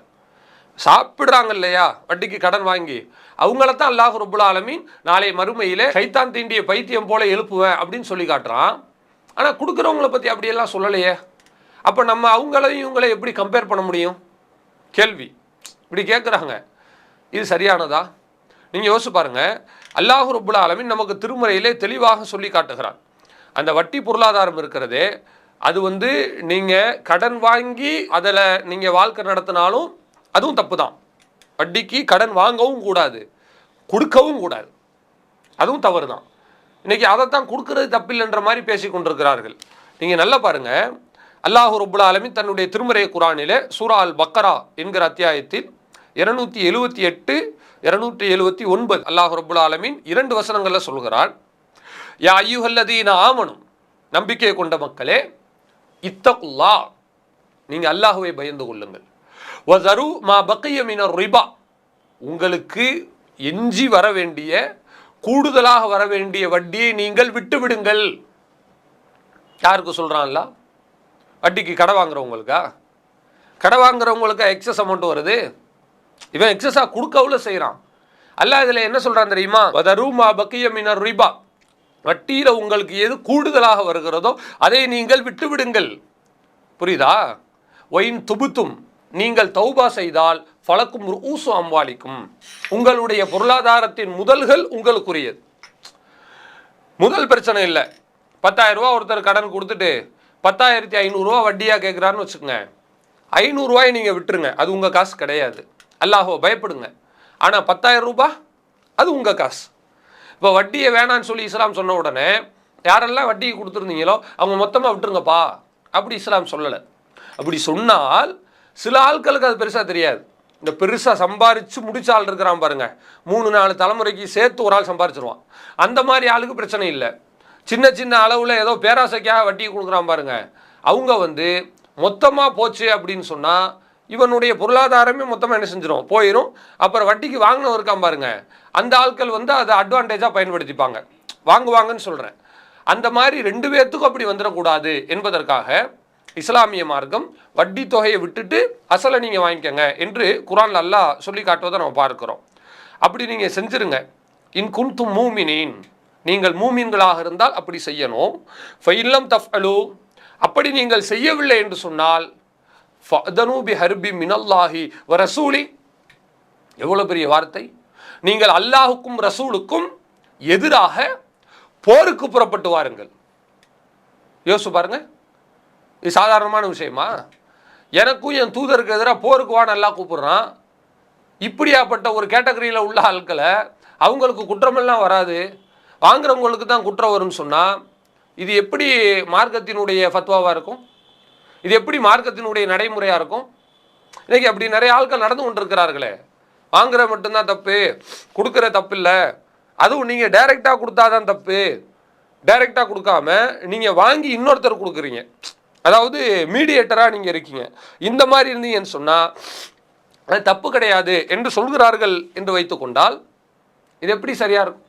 சாப்பிடுறாங்க இல்லையா வட்டிக்கு கடன் வாங்கி, அவங்களத்தான் அல்லாஹ் ரப்புல் ஆலமீன் நாளை மறுமையிலே சைத்தான் தீண்டிய பைத்தியம் போல எழுப்புவேன் அப்படின்னு சொல்லி காட்டுறான். ஆனால் கொடுக்குறவங்கள பற்றி அப்படியெல்லாம் சொல்லலையே. அப்போ நம்ம அவங்களையும் இவங்களை எப்படி கம்பேர் பண்ண முடியும்? கேள்வி இப்படி கேட்குறாங்க. இது சரியானதா? நீங்கள் யோசிச்சு பாருங்கள். அல்லாஹ் ரப்புல் ஆலமீன் நமக்கு திருமறையிலே தெளிவாக சொல்லி காட்டுகிறான். அந்த வட்டி பொருளாதாரம் இருக்கிறதே, அது நீங்கள் கடன் வாங்கி அதில் நீங்கள் வாழ்க்கை நடத்தினாலும் அதுவும் தப்பு தான். வட்டிக்கு கடன் வாங்கவும் கூடாது, கொடுக்கவும் கூடாது, அதுவும் தவறு தான். இன்றைக்கி அதைத்தான் கொடுக்கறது தப்பில்லைன்ற மாதிரி பேசி கொண்டிருக்கிறார்கள். நீங்கள் நல்லா பாருங்கள், அல்லாஹ் ரப்புல் ஆலமீன் தன்னுடைய திருமறை குரானிலே சூரா அல் பக்கரா என்கிற அத்தியாயத்தில் 278 279 அல்லாஹ் ரப்புல் ஆலமீன் 2 வசனங்களில் சொல்கிறான். யா அய்யுஹல்லதீன ஆமனு, நம்பிக்கை கொண்ட மக்களே, இத்தகுல்லா, நீங்கள் அல்லாஹுவை பயந்து கொள்ளுங்கள். வதரு மா பக்கிய மினர் ரிபா, உங்களுக்கு எஞ்சி வர வேண்டிய கூடுதலாக வர வேண்டிய வட்டியை நீங்கள் விட்டு விடுங்கள். யாருக்கு சொல்கிறான்ல? வட்டிக்கு கடை வாங்குறவங்களுக்கா? கடை வாங்குறவங்களுக்கு எக்ஸஸ் அமௌண்ட் வருது, இவன் எக்ஸஸாக கொடுக்கவுல செய்கிறான். அல்லாஹ் இதில் என்ன சொல்கிறான் தெரியுமா? வதரு மா பக்கிய மினர் ரிபா, வட்டியில் உங்களுக்கு எது கூடுதலாக வருகிறதோ அதை நீங்கள் விட்டு விடுங்கள். புரியுதா? ஒயின் துபுத்தும், நீங்கள் தௌபா செய்தால் ஃபலக்கும் ரூசு அம்வாலிக்கும், உங்களுடைய பொருளாதாரத்தின் முதல்கள் உங்களுக்குரியது. முதல் பிரச்சனை இல்லை. 10,000 ரூபா ஒருத்தர் கடன் கொடுத்துட்டு 10,500 ரூபா வட்டியாக கேட்குறான்னு வச்சுக்கோங்க. 500 ரூபாயை நீங்கள் விட்டுருங்க, அது உங்கள் காசு கிடையாது. அல்லாஹோ பயப்படுங்க. ஆனால் 10,000 ரூபாய் அது உங்கள் காசு. இப்போ வட்டியை வேணான்னு சொல்லி இஸ்லாம் சொன்ன உடனே யாரெல்லாம் வட்டிக்கு கொடுத்துருந்தீங்களோ அவங்க மொத்தமாக விட்டுருங்கப்பா அப்படி இஸ்லாம் சொல்லலை. அப்படி சொன்னால் சில ஆட்களுக்கு அது பெருசாக தெரியாது. இந்த பெருசாக சம்பாரித்து முடிச்ச ஆள் இருக்கிறான் பாருங்க, 3-4 தலைமுறைக்கு சேர்த்து ஒரு ஆள் சம்பாரிச்சிருவான். அந்த மாதிரி ஆளுக்கு பிரச்சனை இல்லை. சின்ன சின்ன அளவில் ஏதோ பேராசைக்காக வட்டி கொடுக்குறான் பாருங்க, அவங்க மொத்தமாக போச்சு அப்படின்னு சொன்னால் இவனுடைய பொருளாதாரமே மொத்தமாக என்ன செஞ்சிடும், போயிடும். அப்புறம் வட்டிக்கு வாங்கினவன் இருக்கான் பாருங்க, அந்த ஆட்கள் அதை அட்வான்டேஜாக பயன்படுத்திப்பாங்க, வாங்குவாங்கன்னு சொல்கிறேன். அந்த மாதிரி 2 பேர்த்துக்கும் அப்படி வந்துடக்கூடாது என்பதற்காக இஸ்லாமிய மார்க்கம் வட்டி தொகையை விட்டுட்டு அசலை நீங்கள் வாங்கிக்கங்க என்று குர்ஆன்ல அல்லாஹ் சொல்லி காட்டுவதை நம்ம பார்க்கிறோம். அப்படி நீங்கள் செஞ்சிருங்க. இன் குன்தும் மூமினீன், நீங்கள் மூமின்களாக இருந்தால் அப்படி செய்யணும். ஃபஇல்லம் தஃஅலு, அப்படி நீங்கள் செய்யவில்லை என்று சொன்னால் ஃபஅதனு பிஹர்பி மினல்லாஹி வ ரசூலி, எவ்வளோ பெரிய வார்த்தை! நீங்கள் அல்லாஹுக்கும் ரசூலுக்கும் எதிராக போருக்கு புறப்பட்டு வாருங்கள். யோசிச்சு பாருங்க, இது சாதாரணமான விஷயமா? எனக்கும் என் தூதருக்கு எதிராக போருக்கு வா நல்லா கூப்பிடுறான். இப்படியாப்பட்ட ஒரு கேட்டகரியில் உள்ள ஆட்களை அவங்களுக்கு குற்றமெல்லாம் வராது, வாங்குறவங்களுக்கு தான் குற்றம் வரும்னு சொன்னால் இது எப்படி மார்க்கத்தினுடைய ஃபத்வாவாக இருக்கும்? இது எப்படி மார்க்கத்தினுடைய நடைமுறையாக இருக்கும்? இன்றைக்கி அப்படி நிறைய ஆட்கள் நடந்து கொண்டிருக்கிறார்களே. வாங்குற மட்டும்தான் தப்பு, கொடுக்குற தப்பு இல்லை, அதுவும் நீங்கள் டைரெக்டாக கொடுத்தாதான் தப்பு. டைரெக்டாக கொடுக்காம நீங்கள் வாங்கி இன்னொருத்தர் கொடுக்குறீங்க, அதாவது மீடியேட்டராக நீங்கள் இருக்கீங்க. இந்த மாதிரி இருந்தீங்கன்னு சொன்னால் அது தப்பு கிடையாது என்று சொல்கிறார்கள் என்று வைத்து கொண்டால் இது எப்படி சரியாக இருக்கும்?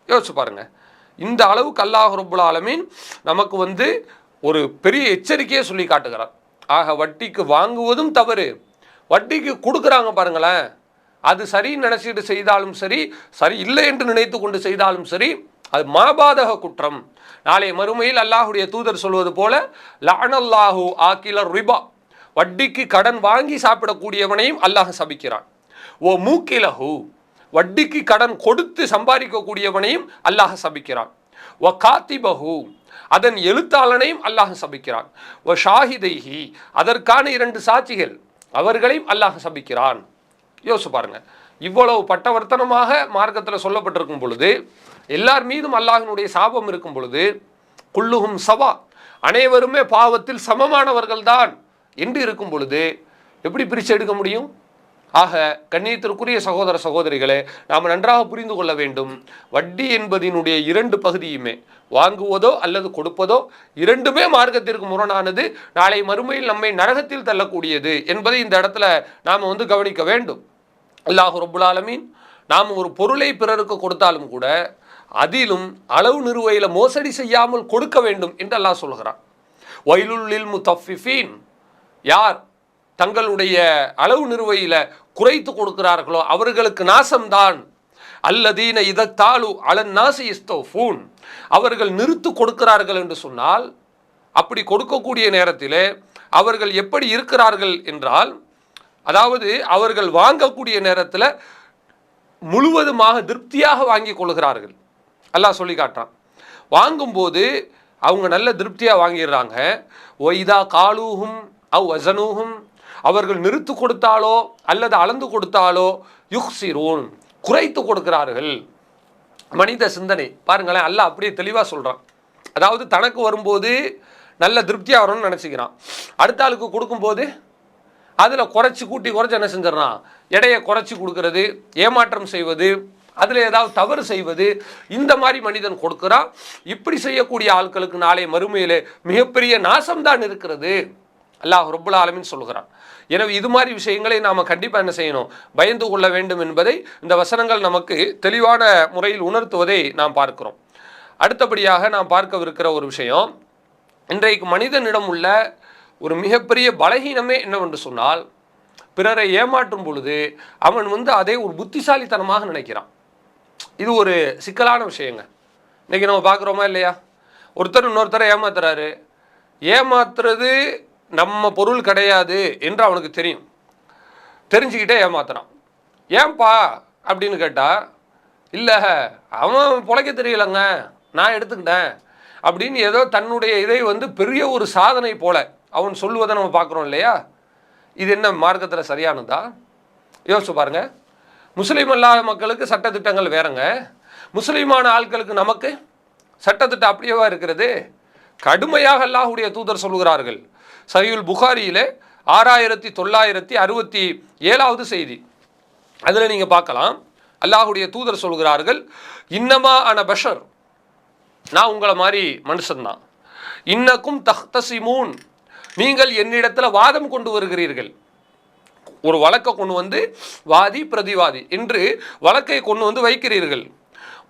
யோசிச்சு பாருங்கள். இந்த அளவுக்கு அல்லாஹ் ரப்புல் ஆலமீன் நமக்கு ஒரு பெரிய எச்சரிக்கையை சொல்லி காட்டுகிறார். ஆக வட்டிக்கு வாங்குவதும் தவறு, வட்டிக்கு கொடுக்குறாங்க பாருங்களேன், அது சரின்னு நினச்சிட்டு செய்தாலும் சரி, சரி இல்லை என்று நினைத்து கொண்டு செய்தாலும் சரி, அது மாபாதக குற்றம். நாளை மறுமையில் அல்லாஹுடைய தூதர் சொல்வது போல லஅனல்லாஹு ஆக்கிலர் ரிபா, வட்டிக்கு கடன் வாங்கி சாப்பிடக்கூடியவனையும் அல்லாஹ் சபிக்கிறான். ஓ மூக்கிலஹு, வட்டிக்கு கடன் கொடுத்து சம்பாதிக்கக்கூடியவனையும் அல்லாஹ் சபிக்கிறான். ஒ காத்திபஹு, அதன் எழுத்தாளனையும் அல்லாஹ் சபிக்கிறான். ஒ ஷாஹிதைஹி, அதற்கான 2 சாட்சிகள் அவர்களையும் அல்லாஹ் சபிக்கிறான். யோசிச்சு பாருங்க, இவ்வளவு பட்டவர்த்தனமாக மார்க்கத்தில் சொல்லப்பட்டிருக்கும் பொழுது, எல்லார் மீதும் அல்லாஹினுடைய சாபம் இருக்கும் பொழுது, குல்லுஹும் சவா, அனைவருமே பாவத்தில் சமமானவர்கள் தான் என்று இருக்கும் பொழுது எப்படி பிரித்து எடுக்க முடியும்? ஆக கண்ணியத்திற்குரிய சகோதர சகோதரிகளே, நாம் நன்றாக புரிந்து கொள்ள வேண்டும். வட்டி என்பதினுடைய 2 பகுதியுமே, வாங்குவதோ அல்லது கொடுப்பதோ, 2மே மார்க்கத்திற்கு முரணானது, நாளை மறுமையில் நம்மை நரகத்தில் தள்ளக்கூடியது என்பதை இந்த இடத்துல நாம் கவனிக்க வேண்டும். அல்லாஹ் ரப்புல் ஆலமீன் நாம் ஒரு பொருளை பிறருக்கு கொடுத்தாலும் கூட அதிலும் அளவு நிறுவையில் மோசடி செய்யாமல் கொடுக்க வேண்டும் என்று அல்லாஹ் சொல்கிறான். வயலுல் லில் முத்தஃபிஃபீன், யார் தங்களுடைய அளவு நிறுவையில் குறைத்து கொடுக்கிறார்களோ அவர்களுக்கு நாசம்தான். அல்லதீன இதத்தாலு அலன்னாசி இஸ்தௌஃபூன், அவர்கள் நிறுத்து கொடுக்கிறார்கள் என்று சொன்னால், அப்படி கொடுக்கக்கூடிய நேரத்திலே அவர்கள் எப்படி இருக்கிறார்கள் என்றால், அதாவது அவர்கள் வாங்கக்கூடிய நேரத்தில் முழுவதுமாக திருப்தியாக வாங்கி கொள்கிறார்கள். அல்லாஹ் சொல்லி காட்டுறான். வாங்கும்போது அவங்க நல்ல திருப்தியாக வாங்கிடுறாங்க. ஒய்தா காலூஹும் அவ் வசனூஹும், அவர்கள் நிறுத்து கொடுத்தாலோ அல்லது அளந்து கொடுத்தாலோ யுக்சிரூன், குறைத்து கொடுக்கிறார்கள். மனித சிந்தனை பாருங்களேன், அல்லாஹ் அப்படியே தெளிவாக சொல்கிறான். அதாவது தனக்கு வரும்போது நல்ல திருப்தியாக வரணும்னு நினச்சிக்கிறான். அடுத்த ஆளுக்கு கொடுக்கும்போது அதில் குறைச்சி என்ன செஞ்சிடறான், எடையை குறைச்சி கொடுக்கறது, ஏமாற்றம் செய்வது, அதில் ஏதாவது தவறு செய்வது, இந்த மாதிரி மனிதன் கொடுக்குறான். இப்படி செய்யக்கூடிய ஆட்களுக்கு நாளை மறுமையிலே மிகப்பெரிய நாசம்தான் இருக்கிறது அல்லாஹ் ரப்புல் ஆலமீன் சொல்கிறான். எனவே இது மாதிரி விஷயங்களை நாம் கண்டிப்பாக என்ன செய்யணும், பயந்து கொள்ள வேண்டும் என்பதை இந்த வசனங்கள் நமக்கு தெளிவான முறையில் உணர்த்துவதை நாம் பார்க்கிறோம். அடுத்தபடியாக நாம் பார்க்கவிருக்கிற ஒரு விஷயம், இன்றைக்கு மனிதனிடம் உள்ள ஒரு மிகப்பெரிய பலகீனமே என்னவென்று சொன்னால், பிறரை ஏமாற்றும் பொழுது அவன் அதை ஒரு புத்திசாலித்தனமாக நினைக்கிறான். இது ஒரு சிக்கலான விஷயங்க. இன்றைக்கி நம்ம பார்க்குறோமா இல்லையா, ஒருத்தர் இன்னொருத்தரை ஏமாத்துறாரு. ஏமாத்துறது நம்ம பொருள் கிடையாது என்று அவனுக்கு தெரியும், தெரிஞ்சுக்கிட்டே ஏமாத்துறான். ஏன்பா அப்படின்னு கேட்டால், இல்லை அவன் பிழைக்க தெரியலைங்க, நான் எடுத்துக்கிட்டேன் அப்படின்னு ஏதோ தன்னுடைய இதை பெரிய ஒரு சாதனை போல அவன் சொல்லுவதை நம்ம பார்க்குறோம் இல்லையா. இது என்ன மார்க்கத்தில் சரியானதா? யோசிச்சு பாருங்க. முஸ்லீம் அல்லாத மக்களுக்கு சட்டத்திட்டங்கள் வேறங்க, முஸ்லீமான ஆட்களுக்கு நமக்கு சட்டத்திட்டம் அப்படியேவா இருக்கிறது? கடுமையாக அல்லாஹ்வுடைய தூதர் சொல்கிறார்கள். சஹீஹுல் புகாரியிலே 6967 செய்தி, அதில் நீங்கள் பார்க்கலாம். அல்லாஹ்வுடைய தூதர் சொல்கிறார்கள், இன்னமா அன பஷர், நான் உங்களை மாதிரி மனுஷன்தான். இன்னக்கும் தஹ்தசிமூன், நீங்கள் என்னிடத்தில் வாதம் கொண்டு வருகிறீர்கள். ஒரு வழக்கை கொண்டு வாதி பிரதிவாதி என்று வழக்கை கொண்டு வைக்கிறீர்கள்.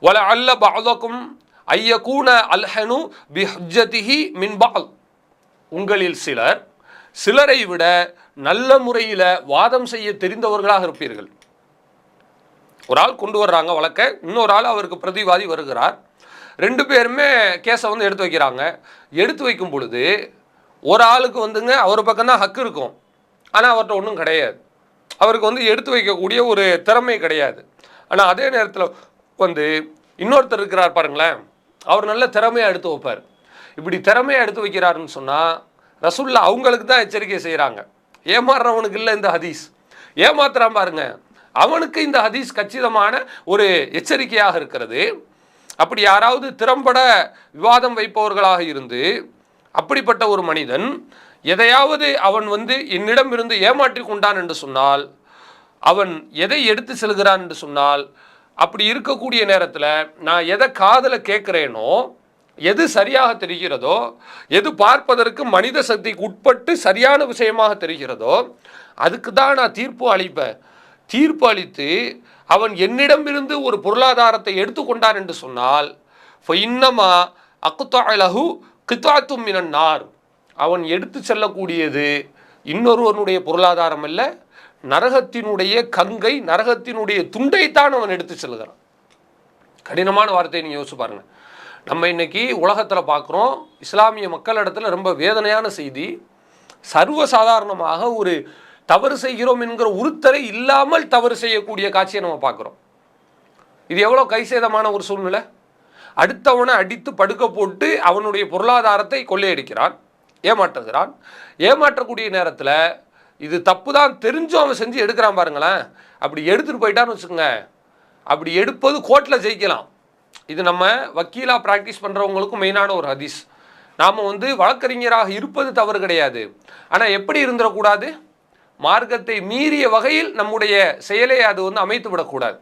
வல அல்ல பஅதக்கும் ஐயகூன அல்ஹனு பிஹுஜ்ஜதிஹி மின் பஅல், உங்களில் சிலரை விட நல்ல முறையில் வாதம் செய்ய தெரிந்தவர்களாக இருப்பீர்கள். ஒரு ஆள் கொண்டு வர்றாங்க வழக்கை, இன்னொரு ஆள் அவருக்கு பிரதிவாதி வருகிறார். ரெண்டு பேருமே கேஸை எடுத்து வைக்கிறாங்க. எடுத்து வைக்கும் பொழுது ஒரு ஆளுக்கு அவர் பக்கம்தான் ஹக்கு இருக்கும், ஆனால் அவர்கிட்ட ஒன்றும் கிடையாது. அவருக்கு எடுத்து வைக்கக்கூடிய ஒரு திறமை கிடையாது. ஆனால் அதே நேரத்தில் இன்னொருத்தர் இருக்கிறார் பாருங்களேன், அவர் நல்ல திறமையாக எடுத்து வைப்பார். இப்படி திறமையாக எடுத்து வைக்கிறாருன்னு சொன்னால் ரசூல்லா அவங்களுக்கு தான் எச்சரிக்கை செய்கிறாங்க. ஏமாறுறவனுக்கு இல்லை இந்த ஹதீஸ், ஏமாத்துறான் பாருங்க, அவனுக்கு இந்த ஹதீஸ் கச்சிதமான ஒரு எச்சரிக்கையாக இருக்கிறது. அப்படி யாராவது திறம்பட விவாதம் வைப்பவர்களாக இருந்து அப்படிப்பட்ட ஒரு மனிதன் எதையாவது அவன் என்னிடம் இருந்து ஏமாற்றி கொண்டான் என்று சொன்னால், அவன் எதை எடுத்து செல்கிறான் என்று சொன்னால், அப்படி இருக்கக்கூடிய நேரத்தில் நான் எதை காதில் கேட்குறேனோ, எது சரியாக தெரிகிறதோ, எது பார்ப்பதற்கு மனித சக்திக்கு உட்பட்டு சரியான விஷயமாக தெரிகிறதோ, அதுக்கு தான் நான் தீர்ப்பு அளிப்பேன். தீர்ப்பு அளித்து அவன் என்னிடமிருந்து ஒரு பொருளாதாரத்தை எடுத்துக்கொண்டான் என்று சொன்னால், இன்னமா அக்குத்தாலஹு கித்தாத்தும் மினன்னார், அவன் எடுத்து செல்லக்கூடியது இன்னொருவனுடைய பொருளாதாரம் அல்ல, நரகத்தினுடைய கங்கை, நரகத்தினுடைய துண்டைத்தான் அவன் எடுத்து செல்கிறான். கடினமான வார்த்தையை நீங்கள் யோசிச்சு பாருங்க. நம்ம இன்னைக்கு உலகத்தில் பார்க்குறோம், இஸ்லாமிய மக்களிடத்தில் ரொம்ப வேதனையான செய்தி, சர்வசாதாரணமாக ஒரு தவறு செய்கிறோம் என்கிற உறுத்தலை இல்லாமல் தவறு செய்யக்கூடிய காட்சியை நம்ம பார்க்குறோம். இது எவ்வளோ கைசேதமான ஒரு சூழ்நிலை. அடுத்தவனை அடித்து படுக்க போட்டு அவனுடைய பொருளாதாரத்தை கொள்ளையடிக்கிறான், ஏமாற்றுகிறான். ஏமாற்றக்கூடிய நேரத்தில் இது தப்பு தான் தெரிஞ்சும் அவன் செஞ்சு எடுக்கிறான் பாருங்களேன். அப்படி எடுத்துகிட்டு போயிட்டான்னு வச்சுக்கோங்க, அப்படி எடுப்பது கோர்ட்டில் ஜெயிக்கலாம். இது நம்ம வக்கீலாக ப்ராக்டிஸ் பண்ணுறவங்களுக்கும் மெயினான ஒரு ஹதீஸ். நாம் வழக்கறிஞராக இருப்பது தவறு கிடையாது, ஆனால் எப்படி இருந்துடக்கூடாது, மார்க்கத்தை மீறிய வகையில் நம்முடைய செயலை அது அமைத்து விடக்கூடாது.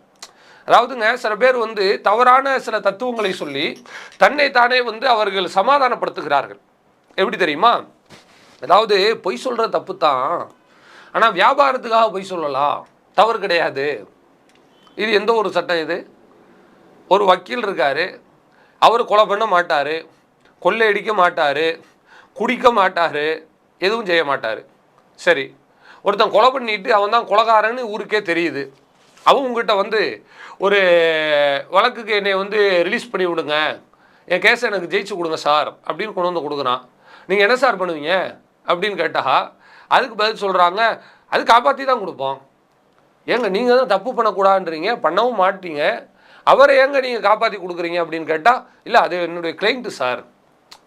அதாவதுங்க சில பேர் தவறான சில தத்துவங்களை சொல்லி தன்னை தானே அவர்கள் சமாதானப்படுத்துகிறார்கள். எப்படி தெரியுமா, அதாவது பொய் சொல்கிற தப்பு தான், ஆனால் வியாபாரத்துக்காக பொய் சொல்லலாம், தவறு கிடையாது. இது எந்த ஒரு சட்டம்? இது ஒரு வக்கீல் இருக்கார், அவர் கொலை பண்ண மாட்டார், கொள்ளையடிக்க மாட்டார், குடிக்க மாட்டார், எதுவும் செய்ய மாட்டார். சரி, ஒருத்தன் கொலை பண்ணிட்டு அவன் தான் கொலைகாரன்னு ஊருக்கே தெரியுது. அவன் உங்ககிட்ட வந்து ஒரு வழக்குக்கு என்னை வந்து ரிலீஸ் பண்ணி விடுங்க, என் கேஸை எனக்கு ஜெயிச்சு கொடுங்க சார் அப்படின்னு கொண்டு வந்து கொடுக்குறான். நீங்கள் என்ன சார் பண்ணுவீங்க அப்படின்னு கேட்டா அதுக்கு பதில் சொல்கிறாங்க, அது காப்பாற்றி தான் கொடுப்போம். ஏங்க நீங்கள் தான் தப்பு பண்ணக்கூடாதுன்றீங்க, பண்ணவும் மாட்டீங்க, அவரை ஏங்க நீங்கள் காப்பாற்றி கொடுக்குறீங்க அப்படின்னு கேட்டால், இல்லை அது என்னுடைய கிளைண்ட்டு சார்.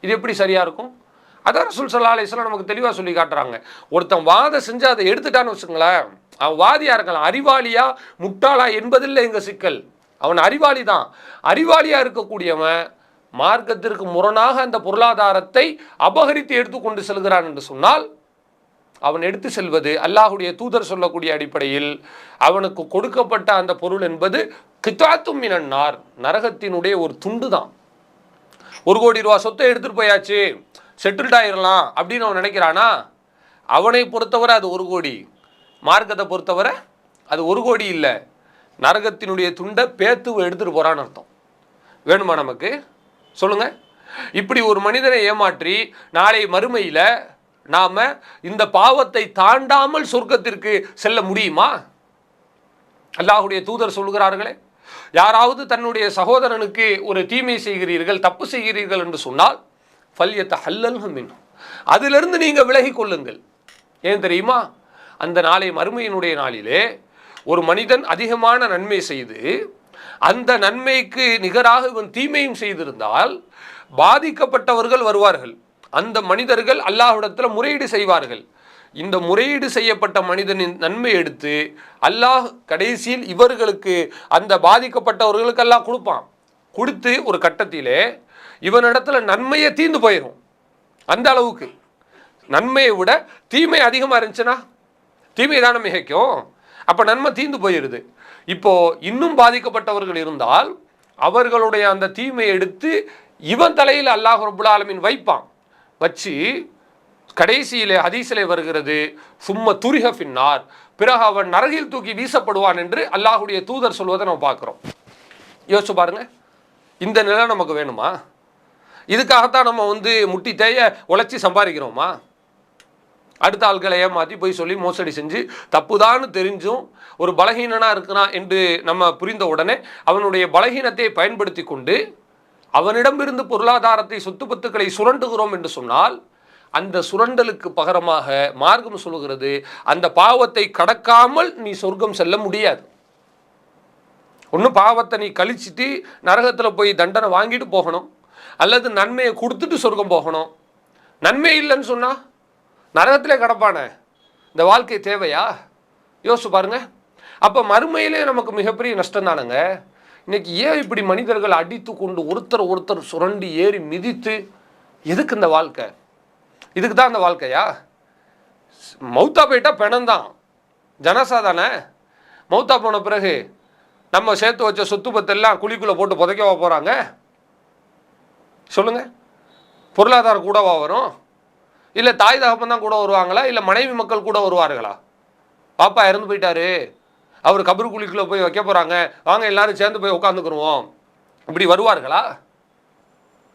இது எப்படி சரியாக இருக்கும்? அதான் ரசூல் ஸல்லல்லாஹு அலைஹி வஸல்லம் நமக்கு தெளிவாக சொல்லி காட்டுறாங்க. ஒருத்தன் வாதம் செஞ்சு அதை எடுத்துட்டான்னு வச்சுங்களேன், அவன் வாதியாக இருக்கலாம், அறிவாளியா முட்டாளா என்பதில்லை எங்கள் சிக்கல். அவன் அறிவாளி தான். அறிவாளியாக இருக்கக்கூடியவன் மார்க்கத்திற்கு முரணாக அந்த பொருளாதாரத்தை அபகரித்து எடுத்துக்கொண்டு செல்கிறான் என்று சொன்னால், அவன் எடுத்து செல்வது அல்லாஹுடைய தூதர் சொல்லக்கூடிய அடிப்படையில் அவனுக்கு கொடுக்கப்பட்ட அந்த பொருள் என்பது கித்தாத்தும் மினன் நார், நரகத்தினுடைய ஒரு துண்டு தான். 1 கோடி ரூபா சொத்தை எடுத்துகிட்டு போயாச்சு, செட்டில்ட் ஆயிடலாம் அப்படின்னு அவன் நினைக்கிறானா? அவனை பொறுத்தவரை அது 1 கோடி, மார்க்கத்தை பொறுத்தவரை அது 1 கோடி இல்லை, நரகத்தினுடைய துண்டை பேத்து எடுத்துகிட்டு போகிறான்னு அர்த்தம். வேணுமா நமக்கு? சொல்லுங்க. இப்படி ஒரு மனிதனை ஏமாற்றி நாளை மறுமையில் நாம் இந்த பாவத்தை தாண்டாமல் சொர்க்கத்திற்கு செல்ல முடியுமா? அல்லாஹுடைய தூதர் சொல்கிறார்களே, யாராவது தன்னுடைய சகோதரனுக்கு ஒரு தீமை செய்கிறீர்கள், தப்பு செய்கிறீர்கள் என்று சொன்னால் ஃபல்யத்தஹல்லல்ஹு மின்ஹு, அதிலிருந்து நீங்கள் விலகி கொள்ளுங்கள். ஏன் தெரியுமா? அந்த நாளை மறுமையினுடைய நாளிலே ஒரு மனிதன் அதிகமான நன்மை செய்து அந்த நன்மைக்கு நிகராக இவன் தீமையும் செய்திருந்தால் பாதிக்கப்பட்டவர்கள் வருவார்கள். அந்த மனிதர்கள் அல்லாஹ்விடத்தில் முறையீடு செய்வார்கள். இந்த முறையீடு செய்யப்பட்ட மனிதனின் நன்மை எடுத்து அல்லாஹ் கடைசியில் இவர்களுக்கு, அந்த பாதிக்கப்பட்டவர்களுக்கு அல்லாஹ் கொடுப்பான். கொடுத்து ஒரு கட்டத்திலே இவனிடத்துல நன்மையை தீர்ந்து போயிடும். அந்த அளவுக்கு நன்மையை விட தீமை அதிகமாக இருந்துச்சுன்னா தீமை தானே மிகைக்கும். அப்போ நன்மை தீர்ந்து போயிடுது. இப்போ இன்னும் பாதிக்கப்பட்டவர்கள் இருந்தால் அவர்களுடைய அந்த தீமையை எடுத்து இவன் தலையில் அல்லாஹ் ரப்புல் ஆலமீன் வைப்பான். வச்சு கடைசியிலே ஹதீஸிலே வருகிறது, சும்ம துரிஹ ஃபின்னார், பிறகு அவன் நரகில் தூக்கி வீசப்படுவான் என்று அல்லாஹுடைய தூதர் சொல்வதை நம்ம பார்க்குறோம். யோசிச்சு பாருங்க, இந்த நிலை நமக்கு வேணுமா? இதுக்காகத்தான் நம்ம வந்து முட்டி தேய உழைச்சி சம்பாதிக்கிறோமா? அடுத்த ஆட்களை ஏமாற்றி போய் சொல்லி மோசடி செஞ்சு தப்புதான்னு தெரிஞ்சும் ஒரு பலகீனனாக இருக்கிறான் என்று நம்ம புரிந்த உடனே அவனுடைய பலகீனத்தை பயன்படுத்தி கொண்டு அவனிடமிருந்து பொருளாதாரத்தை, சொத்து பத்துக்களை சுரண்டுகிறோம் என்று சொன்னால், அந்த சுரண்டலுக்கு பகரமாக மார்க்கம் சொல்கிறது, அந்த பாவத்தை கடக்காமல் நீ சொர்க்கம் செல்ல முடியாது. ஒன்று பாவத்தை நீ கழிச்சிட்டு நரகத்தில் போய் தண்டனை வாங்கிட்டு போகணும், அல்லது நன்மையை கொடுத்துட்டு சொர்க்கம் போகணும். நன்மை இல்லைன்னு சொன்னால் நரகத்திலே கிடப்பானே, இந்த வாழ்க்கை தேவையா? யோசிச்சு பாருங்க. அப்போ மறுமையிலே நமக்கு மிகப்பெரிய நஷ்டம் தானுங்க. இன்னைக்கு ஏன் இப்படி மனிதர்கள் அடித்து கொண்டு ஒருத்தர் சுரண்டி ஏறி மிதித்து, எதுக்கு இந்த வாழ்க்கை? இதுக்கு தான் இந்த வாழ்க்கையா? மௌத்தா போயிட்டா பிணம்தான், ஜனசா தானே. மௌத்தா போன பிறகு நம்ம சேர்த்து வச்ச சொத்து பத்தெல்லாம் குழிக்குள்ளே போட்டு புதைக்கவா போகிறாங்க? சொல்லுங்க. பொருளாதாரம் கூடவா வரும்? இல்லை தாய் தகப்பன் தான் கூட வருவாங்களா? இல்லை மனைவி மக்கள் கூட வருவார்களா? பாப்பா இறந்து போயிட்டாரு, அவர் கபரு குழிக்குள்ளே போய் வைக்க போகிறாங்க, வாங்க எல்லாரும் சேர்ந்து போய் உட்காந்துக்குருவோம், இப்படி வருவார்களா?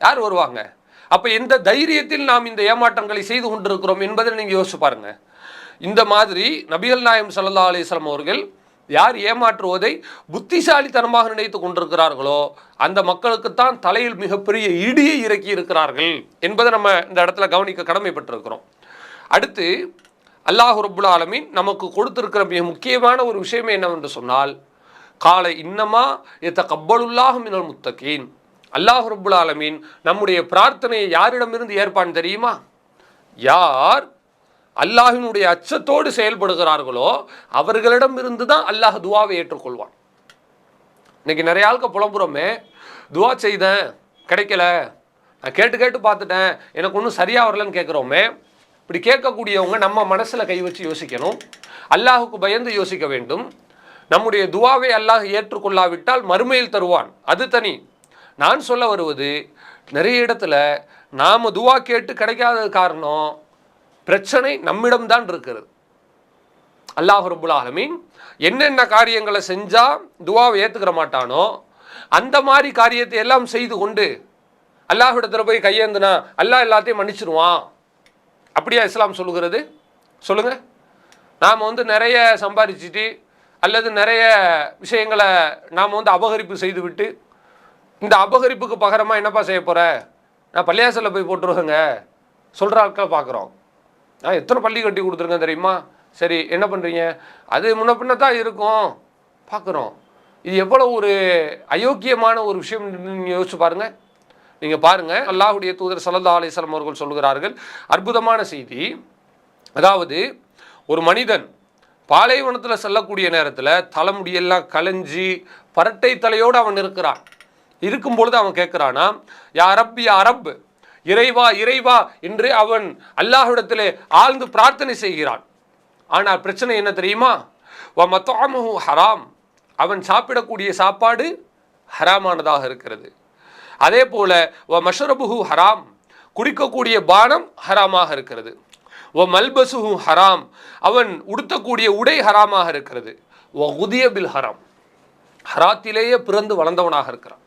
யார் வருவாங்க? அப்போ எந்த தைரியத்தில் நாம் இந்த ஏமாற்றங்களை செய்து கொண்டிருக்கிறோம் என்பதை நீங்கள் யோசிச்சு பாருங்க. இந்த மாதிரி நபிகள் நாயகம் ஸல்லல்லாஹு அலைஹி வஸல்லம் அவர்கள் யார் ஏமாற்றுவதை புத்திசாலித்தனமாக நினைத்து கொண்டிருக்கிறார்களோ அந்த மக்களுக்குத்தான் தலையில் மிகப்பெரிய இடியை இறக்கி இருக்கிறார்கள் என்பதை நம்ம இந்த இடத்துல கவனிக்க கடமைப்பட்டிருக்கிறோம். அடுத்து அல்லாஹ் ரப்புல் ஆலமீன் நமக்கு கொடுத்திருக்கிற மிக முக்கியமான ஒரு விஷயமே என்னவென்று சொன்னால், காலை இன்னமா யதகப்பலுல்லாஹு மினல் முத்தகீன், அல்லாஹ் ரப்புல் ஆலமீன் நம்முடைய பிரார்த்தனையை யாரிடமிருந்து ஏற்பான் தெரியுமா? யார் அல்லாஹினுடைய அச்சத்தோடு செயல்படுகிறார்களோ அவர்களிடம் இருந்து தான் அல்லாஹ் துவாவை ஏற்றுக்கொள்வான். இன்னைக்கு நிறைய ஆளுக்கு புலம்புறோமே, துவா செய்தேன் கிடைக்கல, நான் கேட்டு பார்த்துட்டேன் எனக்கு ஒன்றும் சரியாக வரலன்னு கேட்குறோமே. இப்படி கேட்கக்கூடியவங்க நம்ம மனசில் கை வச்சு யோசிக்கணும், அல்லாஹுக்கு பயந்து யோசிக்க வேண்டும். நம்முடைய துவாவை அல்லாஹ் ஏற்றுக்கொள்ளாவிட்டால் மறுமையில் தருவான், அது தனி. நான் சொல்ல வருவது, நிறைய இடத்துல நாம் துவா கேட்டு கிடைக்காத காரணம் பிரச்சனை நம்மிடம்தான் இருக்கிறது. அல்லாஹ் ரப்புல் ஆலமீன் என்னென்ன காரியங்களை செஞ்சால் துவாவை ஏற்றுக்கிற மாட்டானோ அந்த மாதிரி காரியத்தை எல்லாம் செய்து கொண்டு அல்லாஹ்விடத்தில் போய் கையேந்துனா அல்லாஹ் எல்லாத்தையும் மன்னிச்சிருவான். அப்படியா இஸ்லாம் சொல்லுகிறது? சொல்லுங்க. நாம் வந்து நிறைய சம்பாதிச்சுட்டு அல்லது நிறைய விஷயங்களை நாம் வந்து அபகரிப்பு செய்துவிட்டு இந்த அபகரிப்புக்கு பகரமாக என்னப்பா செய்ய போகிற, நான் பள்ளியாசலில் போய் போட்டுருவேங்க சொல்கிற ஆட்களை பார்க்குறோம். நான் எத்தனை பள்ளி கட்டி கொடுத்துருக்கேன் தெரியுமா, சரி என்ன பண்ணுறீங்க, அது முன்ன பின்ன தான் இருக்கும் பார்க்குறோம். இது எவ்வளோ ஒரு அயோக்கியமான ஒரு விஷயம் நீங்கள் யோசிச்சு பாருங்கள். நீங்கள் பாருங்கள், அல்லாஹ்வுடைய தூதர் ஸல்லல்லாஹு அலைஹி வஸல்லம் அவர்கள் சொல்கிறார்கள் அற்புதமான செய்தி. அதாவது ஒரு மனிதன் பாலைவனத்தில் செல்லக்கூடிய நேரத்தில் தலைமுடியெல்லாம் கலைஞ்சி பரட்டை தலையோடு அவன் இருக்கிறான். இருக்கும் பொழுது அவன் கேட்குறானா, யா ரப் யா ரப், இறைவா இறைவா என்று அவன் அல்லாஹ்விடத்திலே ஆழ்ந்து பிரார்த்தனை செய்கிறான். ஆனால் பிரச்சனை என்ன தெரியுமா, வ மத்அமுஹு ஹராம், அவன் சாப்பிடக்கூடிய சாப்பாடு ஹராமானதாக இருக்கிறது. அதே போல வ மஷ்ரபுஹு ஹராம், குடிக்கக்கூடிய பானம் ஹராமாக இருக்கிறது. வ மல்பசுஹு ஹராம், அவன் உடுத்தக்கூடிய உடை ஹராமாக இருக்கிறது. வ குதிய பில் ஹராம், ஹராத்திலேயே பிறந்து வளர்ந்தவனாக இருக்கிறான்.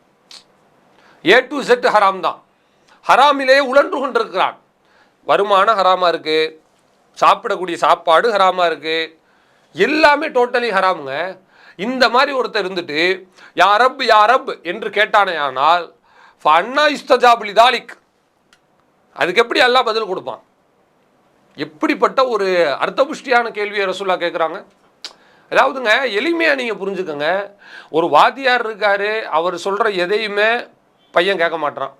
ஏ டு செட் ஹராம் தான், ஹராமிலேயே உழன்று கொண்டிருக்கிறான். வருமானம் ஹராமாக இருக்குது, சாப்பிடக்கூடிய சாப்பாடு ஹராமாக இருக்குது, எல்லாமே டோட்டலி ஹராமுங்க. இந்த மாதிரி ஒருத்தர் இருந்துட்டு யா ரப் என்று கேட்டானே ஆனால் ஃபன்னா இஸ்தஜாபுலி தாலிக், அதுக்கு எப்படி அல்லாஹ் பதில் கொடுப்பான்? எப்படிப்பட்ட ஒரு அர்த்தபுஷ்டியான கேள்வியை ரசூலுல்லாஹ் கேட்குறாங்க. அதாவதுங்க எளிமையாக நீங்கள் புரிஞ்சுக்கோங்க, ஒரு வாத்தியார் இருக்கார், அவர் சொல்கிற எதையுமே பையன் கேட்க மாட்டான்,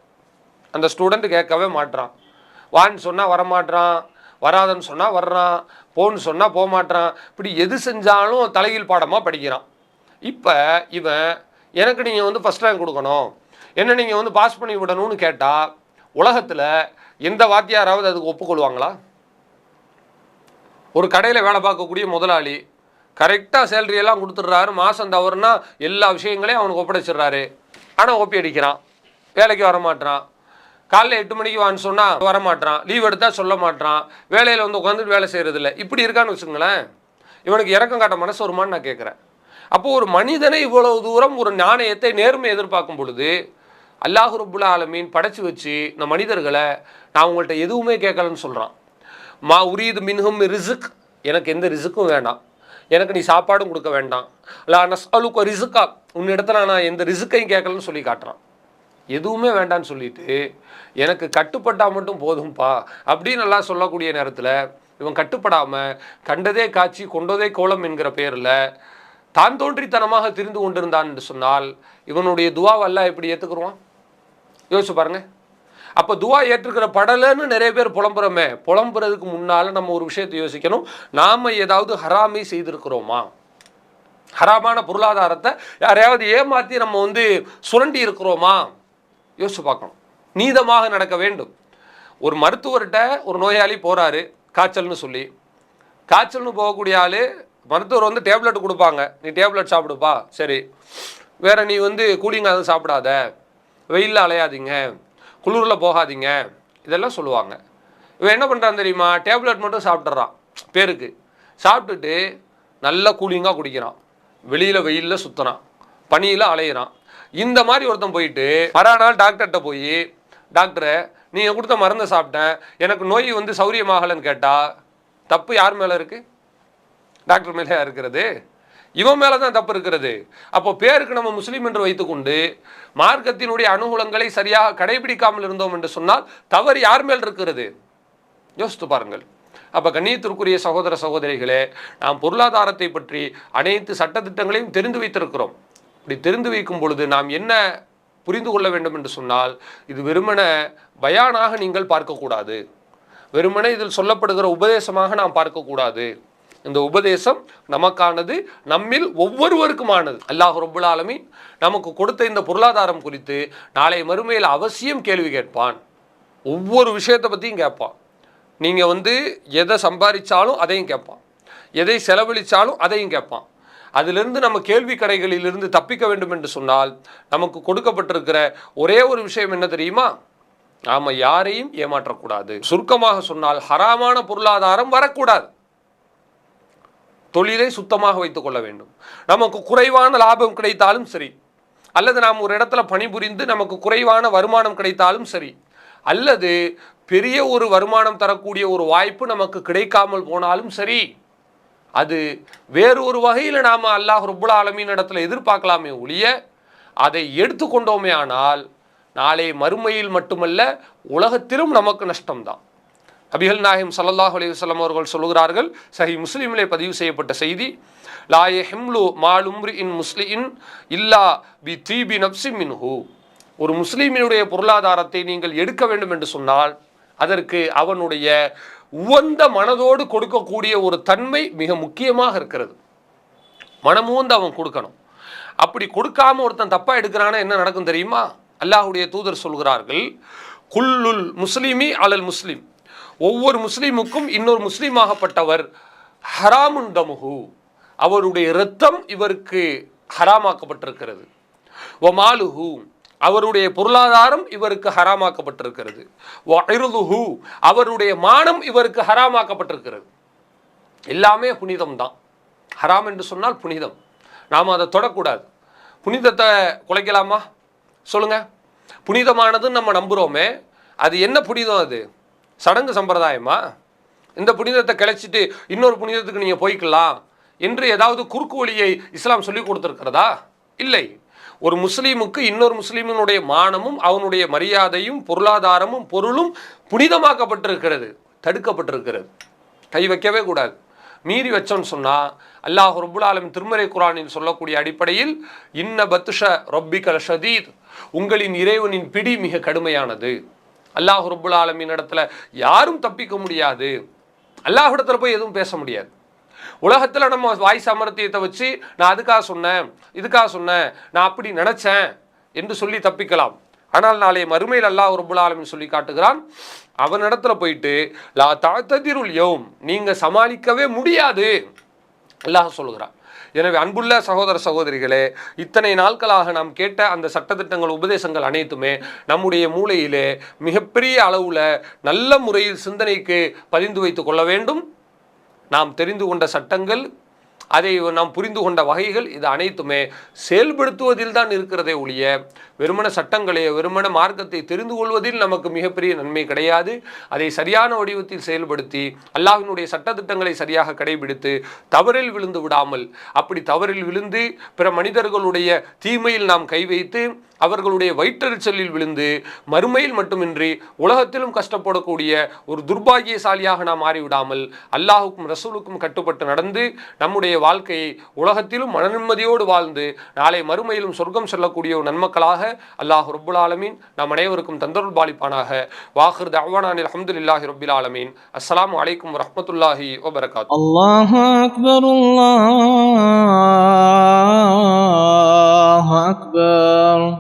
அந்த ஸ்டூடெண்ட் கேட்கவே மாட்டான். வான்னு சொன்னால் வரமாட்டான், வராதன்னு சொன்னால் வர்றான், போன்னு சொன்னால் போக மாட்டான். இப்படி எது செஞ்சாலும் தலைகீழ் பாடமாக படிக்கிறான். இப்போ இவன் எனக்கு நீங்கள் வந்து ஃபஸ்ட் ரேங்க் கொடுக்கணும், என்ன நீங்கள் வந்து பாஸ் பண்ணி விடணும்னு கேட்டால் உலகத்தில் எந்த வாத்தியாராவது அதுக்கு ஒப்புக்கொள்வாங்களா? ஒரு கடையில் வேலை பார்க்கக்கூடிய முதலாளி கரெக்டாக சேலரியெல்லாம் கொடுத்துட்றாரு, மாதம் தவறுனா எல்லா விஷயங்களையும் அவனுக்கு ஒப்படைச்சிடுறாரு, ஆனால் ஒப்பி அடிக்கிறான், வேலைக்கு வரமாட்டான். காலைல 8 மணிக்கு வான்னு சொன்னால் வரமாட்டான், லீவ் எடுத்தால் சொல்ல மாட்டான், வேலையில் வந்து உட்காந்துட்டு வேலை செய்கிறதில்ல. இப்படி இருக்கான்னு வச்சுங்களேன், இவனுக்கு இறக்கம் காட்ட மனசு வருமானு நான் கேட்குறேன். அப்போது ஒரு மனிதனை இவ்வளவு தூரம் ஒரு நாணயத்தை நேர்மை எதிர்பார்க்கும் பொழுது அல்லாஹ் ரப்புல் ஆலமீன் படைச்சி வச்சு இந்த மனிதர்களை நான் உங்கள்கிட்ட எதுவுமே கேட்கலன்னு சொல்கிறான். மா உரீது மின்ஹும் ரிசுக், எனக்கு எந்த ரிசுக்கும் வேண்டாம், எனக்கு நீ சாப்பாடும் கொடுக்க வேண்டாம். லா நஸ்அலுக ரிசுக்கா, உன்னிடத்துல நான் எந்த ரிசுக்கையும் கேட்கலன்னு சொல்லி காட்டுறான். எதுவுமே வேண்டான்னு சொல்லிட்டு எனக்கு கட்டுப்பட்டால் மட்டும் போதும்பா அப்படின்னு எல்லாம் சொல்லக்கூடிய நேரத்தில் இவன் கட்டுப்படாமல் கண்டதே காட்சி கொண்டதே கோலம் என்கிற பேரில் தான் தோன்றித்தனமாக திரிந்து கொண்டிருந்தான் என்று சொன்னால் இவனுடைய துவாவை அல்லாஹ் எப்படி ஏற்றுக்குருவான்? யோசிச்சு பாருங்க. அப்போ துவா ஏற்றுக்கிற படலைன்னு நிறைய பேர் புலம்புறோமே, புலம்புறதுக்கு முன்னால் நம்ம ஒரு விஷயத்தை யோசிக்கணும், நாம் ஏதாவது ஹராமை செய்திருக்கிறோமா? ஹராமான பொருளாதாரத்தை யாரையாவது ஏமாற்றி நம்ம வந்து சுரண்டி இருக்கிறோமா? யோசிச்சு பார்க்கணும். நீதமாக நடக்க வேண்டும். ஒரு மருத்துவர்கிட்ட ஒரு நோயாளி போகிறாரு காய்ச்சல்னு சொல்லி, காய்ச்சல்னு போகக்கூடிய ஆள் மருத்துவர் வந்து டேப்லெட் கொடுப்பாங்க, நீ டேப்லெட் சாப்பிடுப்பா, சரி, வேறு நீ வந்து கூலிங்காக எதுவும் சாப்பிடாத, வெயிலில் அலையாதீங்க, குளிரில் போகாதீங்க, இதெல்லாம் சொல்லுவாங்க. இவன் என்ன பண்ணுறான் தெரியுமா, டேப்லெட் மட்டும் சாப்பிட்றான் பேருக்கு, சாப்பிட்டுட்டு நல்லா கூலிங்காக குடிக்கிறான், வெளியில் வெயிலில் சுற்றுறான், பனியில் அலையிறான். இந்த மாதிரி ஒருத்தன் போயிட்டு மறுநாள் டாக்டர்கிட்ட போய், டாக்டரை நீங்கள் கொடுத்த மருந்தை சாப்பிட்டேன், எனக்கு நோய் வந்து சௌரியமாகலைன்னு கேட்டால் தப்பு யார் மேலே இருக்குது? டாக்டர் மேலே இருக்கிறது, இவன் மேலே தான் தப்பு இருக்கிறது. அப்போ பேருக்கு நம்ம முஸ்லீம் என்று வைத்துக்கொண்டு மார்க்கத்தினுடைய அனுகூலங்களை சரியாக கடைபிடிக்காமல் இருந்தோம் என்று சொன்னால் தவறு யார் மேல் இருக்கிறது? யோசித்து பாருங்கள். அப்போ கண்ணியத்திற்குரிய சகோதர சகோதரிகளே, நாம் பொருளாதாரத்தை பற்றி அனைத்து சட்டத்திட்டங்களையும் தெரிந்து வைத்திருக்கிறோம். இப்படி தெரிந்து வைக்கும் பொழுது நாம் என்ன புரிந்து கொள்ள வேண்டும் என்று சொன்னால், இது வெறுமன பயானாக நீங்கள் பார்க்கக்கூடாது, வெறுமனே இதில் சொல்லப்படுகிற உபதேசமாக நாம் பார்க்கக்கூடாது. இந்த உபதேசம் நமக்கானது, நம்மில் ஒவ்வொருவருக்குமானது. அல்லாஹ் ரப்புல் ஆலமீன் நமக்கு கொடுத்த இந்த பொருளாதாரம் குறித்து நாளை மறுமையில் அவசியம் கேள்வி கேட்பான். ஒவ்வொரு விஷயத்தை பற்றியும் கேட்பான். நீங்கள் வந்து எதை சம்பாதிச்சாலும் அதையும் கேட்பான், எதை செலவழித்தாலும் அதையும் கேட்பான். அதிலிருந்து நம்ம கேள்வி கடைகளிலிருந்து தப்பிக்க வேண்டும் என்று சொன்னால் நமக்கு கொடுக்கப்பட்டிருக்கிற ஒரே ஒரு விஷயம் என்ன தெரியுமா? நாம் யாரையும் ஏமாற்றக்கூடாது. சுருக்கமாக சொன்னால் ஹராமான பொருளாதாரம் வரக்கூடாது. தொழிலை சுத்தமாக வைத்துக் கொள்ள வேண்டும். நமக்கு குறைவான லாபம் கிடைத்தாலும் சரி, அல்லது நாம் ஒரு இடத்துல பணிபுரிந்து நமக்கு குறைவான வருமானம் கிடைத்தாலும் சரி, அல்லது பெரிய ஒரு வருமானம் தரக்கூடிய ஒரு வாய்ப்பு நமக்கு கிடைக்காமல் போனாலும் சரி, அது வேறு ஒரு வகையில் நாம் அல்லாஹ் ரப்புல் ஆலமீன் இடத்துல எதிர்பார்க்கலாமே ஒழிய அதை எடுத்துக்கொண்டோமே ஆனால் நாளை மறுமையில் மட்டுமல்ல உலகத்திலும் நமக்கு நஷ்டம்தான். நபிகள் நாயகம் ஸல்லல்லாஹு அலைஹி வஸல்லம் அவர்கள் சொல்கிறார்கள், சஹீஹ் முஸ்லிமிலே பதிவு செய்யப்பட்ட செய்தி, லா யஹிம்லு மாலு இம்ரிஇன் முஸ்லிமின் இல்லா பி தீபி நஃப்ஸி மின்ஹு. ஒரு முஸ்லீமினுடைய பொருளாதாரத்தை நீங்கள் எடுக்க வேண்டும் என்று சொன்னால் அதற்கு அவனுடைய உவந்த மனதோடு கொடுக்கக்கூடிய ஒரு தன்மை மிக முக்கியமாக இருக்கிறது. மனமுவந்து அவன் கொடுக்கணும். அப்படி கொடுக்காம ஒருத்தன் தப்பா எடுக்கிறானா என்ன நடக்கும் தெரியுமா? அல்லாஹ்வுடைய தூதர் சொல்கிறார்கள், குல்லுல் முஸ்லிமி அலல் முஸ்லிம், ஒவ்வொரு முஸ்லீமுக்கும் இன்னொரு முஸ்லீமாகப்பட்டவர் ஹராமுன் தமுஹு, அவருடைய இரத்தம் இவருக்கு ஹராமாக்கப்பட்டிருக்கிறது. வமாலுஹு, அவருடைய பொருளாதாரம் இவருக்கு ஹராமாக்கப்பட்டிருக்கிறது. வஇர்துஹு, அவருடைய மானம் இவருக்கு ஹராமாக்கப்பட்டிருக்கிறது. எல்லாமே புனிதம் தான். ஹராம் என்று சொன்னால் புனிதம், நாம் அதை தொடக்கூடாது. புனிதத்தை குலைக்கலாமா சொல்லுங்க? புனிதமானதுன்னு நம்ம நம்புகிறோமே, அது என்ன புனிதம்? அது சடங்கு சம்பிரதாயமா? இந்த புனிதத்தை கிளச்சிட்டு இன்னொரு புனிதத்துக்கு நீங்கள் போய்க்கலாம் என்று ஏதாவது குறுக்கு வழியை இஸ்லாம் சொல்லி கொடுத்துருக்கிறதா? இல்லை. ஒரு முஸ்லீமுக்கு இன்னொரு முஸ்லீமினுடைய மானமும் அவனுடைய மரியாதையும் பொருளாதாரமும் பொருளும் புனிதமாக்கப்பட்டிருக்கிறது, தடுக்கப்பட்டிருக்கிறது. கை வைக்கவே கூடாது. மீறி வச்சோன்னு சொன்னால் அல்லாஹ் ரப்புல் ஆலமீன் திருமறை குர்ஆனில் சொல்லக்கூடிய அடிப்படையில் இன்ன பத்ஷ ரப்பிக லஷதீத், உங்களின் இறைவனின் பிடி மிக கடுமையானது. அல்லாஹ் ரப்புல் ஆலமீன் இடத்துல யாரும் தப்பிக்க முடியாது. அல்லாஹ் இடத்துல போய் எதுவும் பேச முடியாது. உலகத்தில் நம்ம வாய் சாமர்த்தியத்தை வச்சு நான் அதுக்காக சொன்னேன், இதுக்காக சொன்னேன், நான் அப்படி நினச்சேன் என்று சொல்லி தப்பிக்கலாம். ஆனால் நாளைய மறுமையில் அல்லாஹ் ரப்புல் ஆலமீன் சொல்லி காட்டுகிறான், அவனிடத்துல போயிட்டு லா தஅ்ததிருல் யௌம், நீங்கள் சமாளிக்கவே முடியாது அல்லாஹ் சொல்லுகிறான். எனவே அன்புள்ள சகோதர சகோதரிகளே, இத்தனை நாட்களாக நாம் கேட்ட அந்த சட்டத்திட்டங்கள் உபதேசங்கள் அனைத்துமே நம்முடைய மூளையிலே மிகப்பெரிய அளவில் நல்ல முறையில் சிந்தனைக்கு பதிந்து வைத்து கொள்ள வேண்டும். நாம் தெரிந்து கொண்ட சட்டங்கள், அதை நாம் புரிந்து கொண்ட வகைகள், இது அனைத்துமே செயல்படுத்துவதில் தான் இருக்கிறதே ஒழிய வெறுமன சட்டங்களே வெறுமன மார்க்கத்தை தெரிந்து கொள்வதில் நமக்கு மிகப்பெரிய நன்மை கிடையாது. அதை சரியான வடிவத்தில் செயல்படுத்தி அல்லாஹ்வினுடைய சட்டத்திட்டங்களை சரியாக கடைபிடித்து தவறில் விழுந்து விடாமல், அப்படி தவறில் விழுந்து பிற மனிதர்களுடைய தீமையில் நாம் கை வைத்து அவர்களுடைய வயிற்றெரிச்சலில் விழுந்து மறுமையில் மட்டுமின்றி உலகத்திலும் கஷ்டப்படக்கூடிய ஒரு துர்பாகியசாலியாக நாம் மாறிவிடாமல் அல்லாஹுக்கும் ரசூலுக்கும் கட்டுப்பட்டு நடந்து நம்முடைய வாழ்க்கையை உலகத்திலும் மன நிம்மதியோடு வாழ்ந்து நாளை மறுமையிலும் சொர்க்கம் செல்லக்கூடிய ஒரு நன்மக்களாக அல்லாஹ் ரப்புல் ஆலமீன் நம் அனைவருக்கும் தந்தருள் பாலிப்பானாக. வாஹிர் தஅவானா அல்ஹம்துலில்லாஹி ரப்பில் ஆலமீன். அஸ்ஸலாமு அலைக்கும் வரஹ்மத்துல்லாஹி வபரகாத்துஹு. அல்லாஹு அக்பர், அல்லாஹு அக்பர்.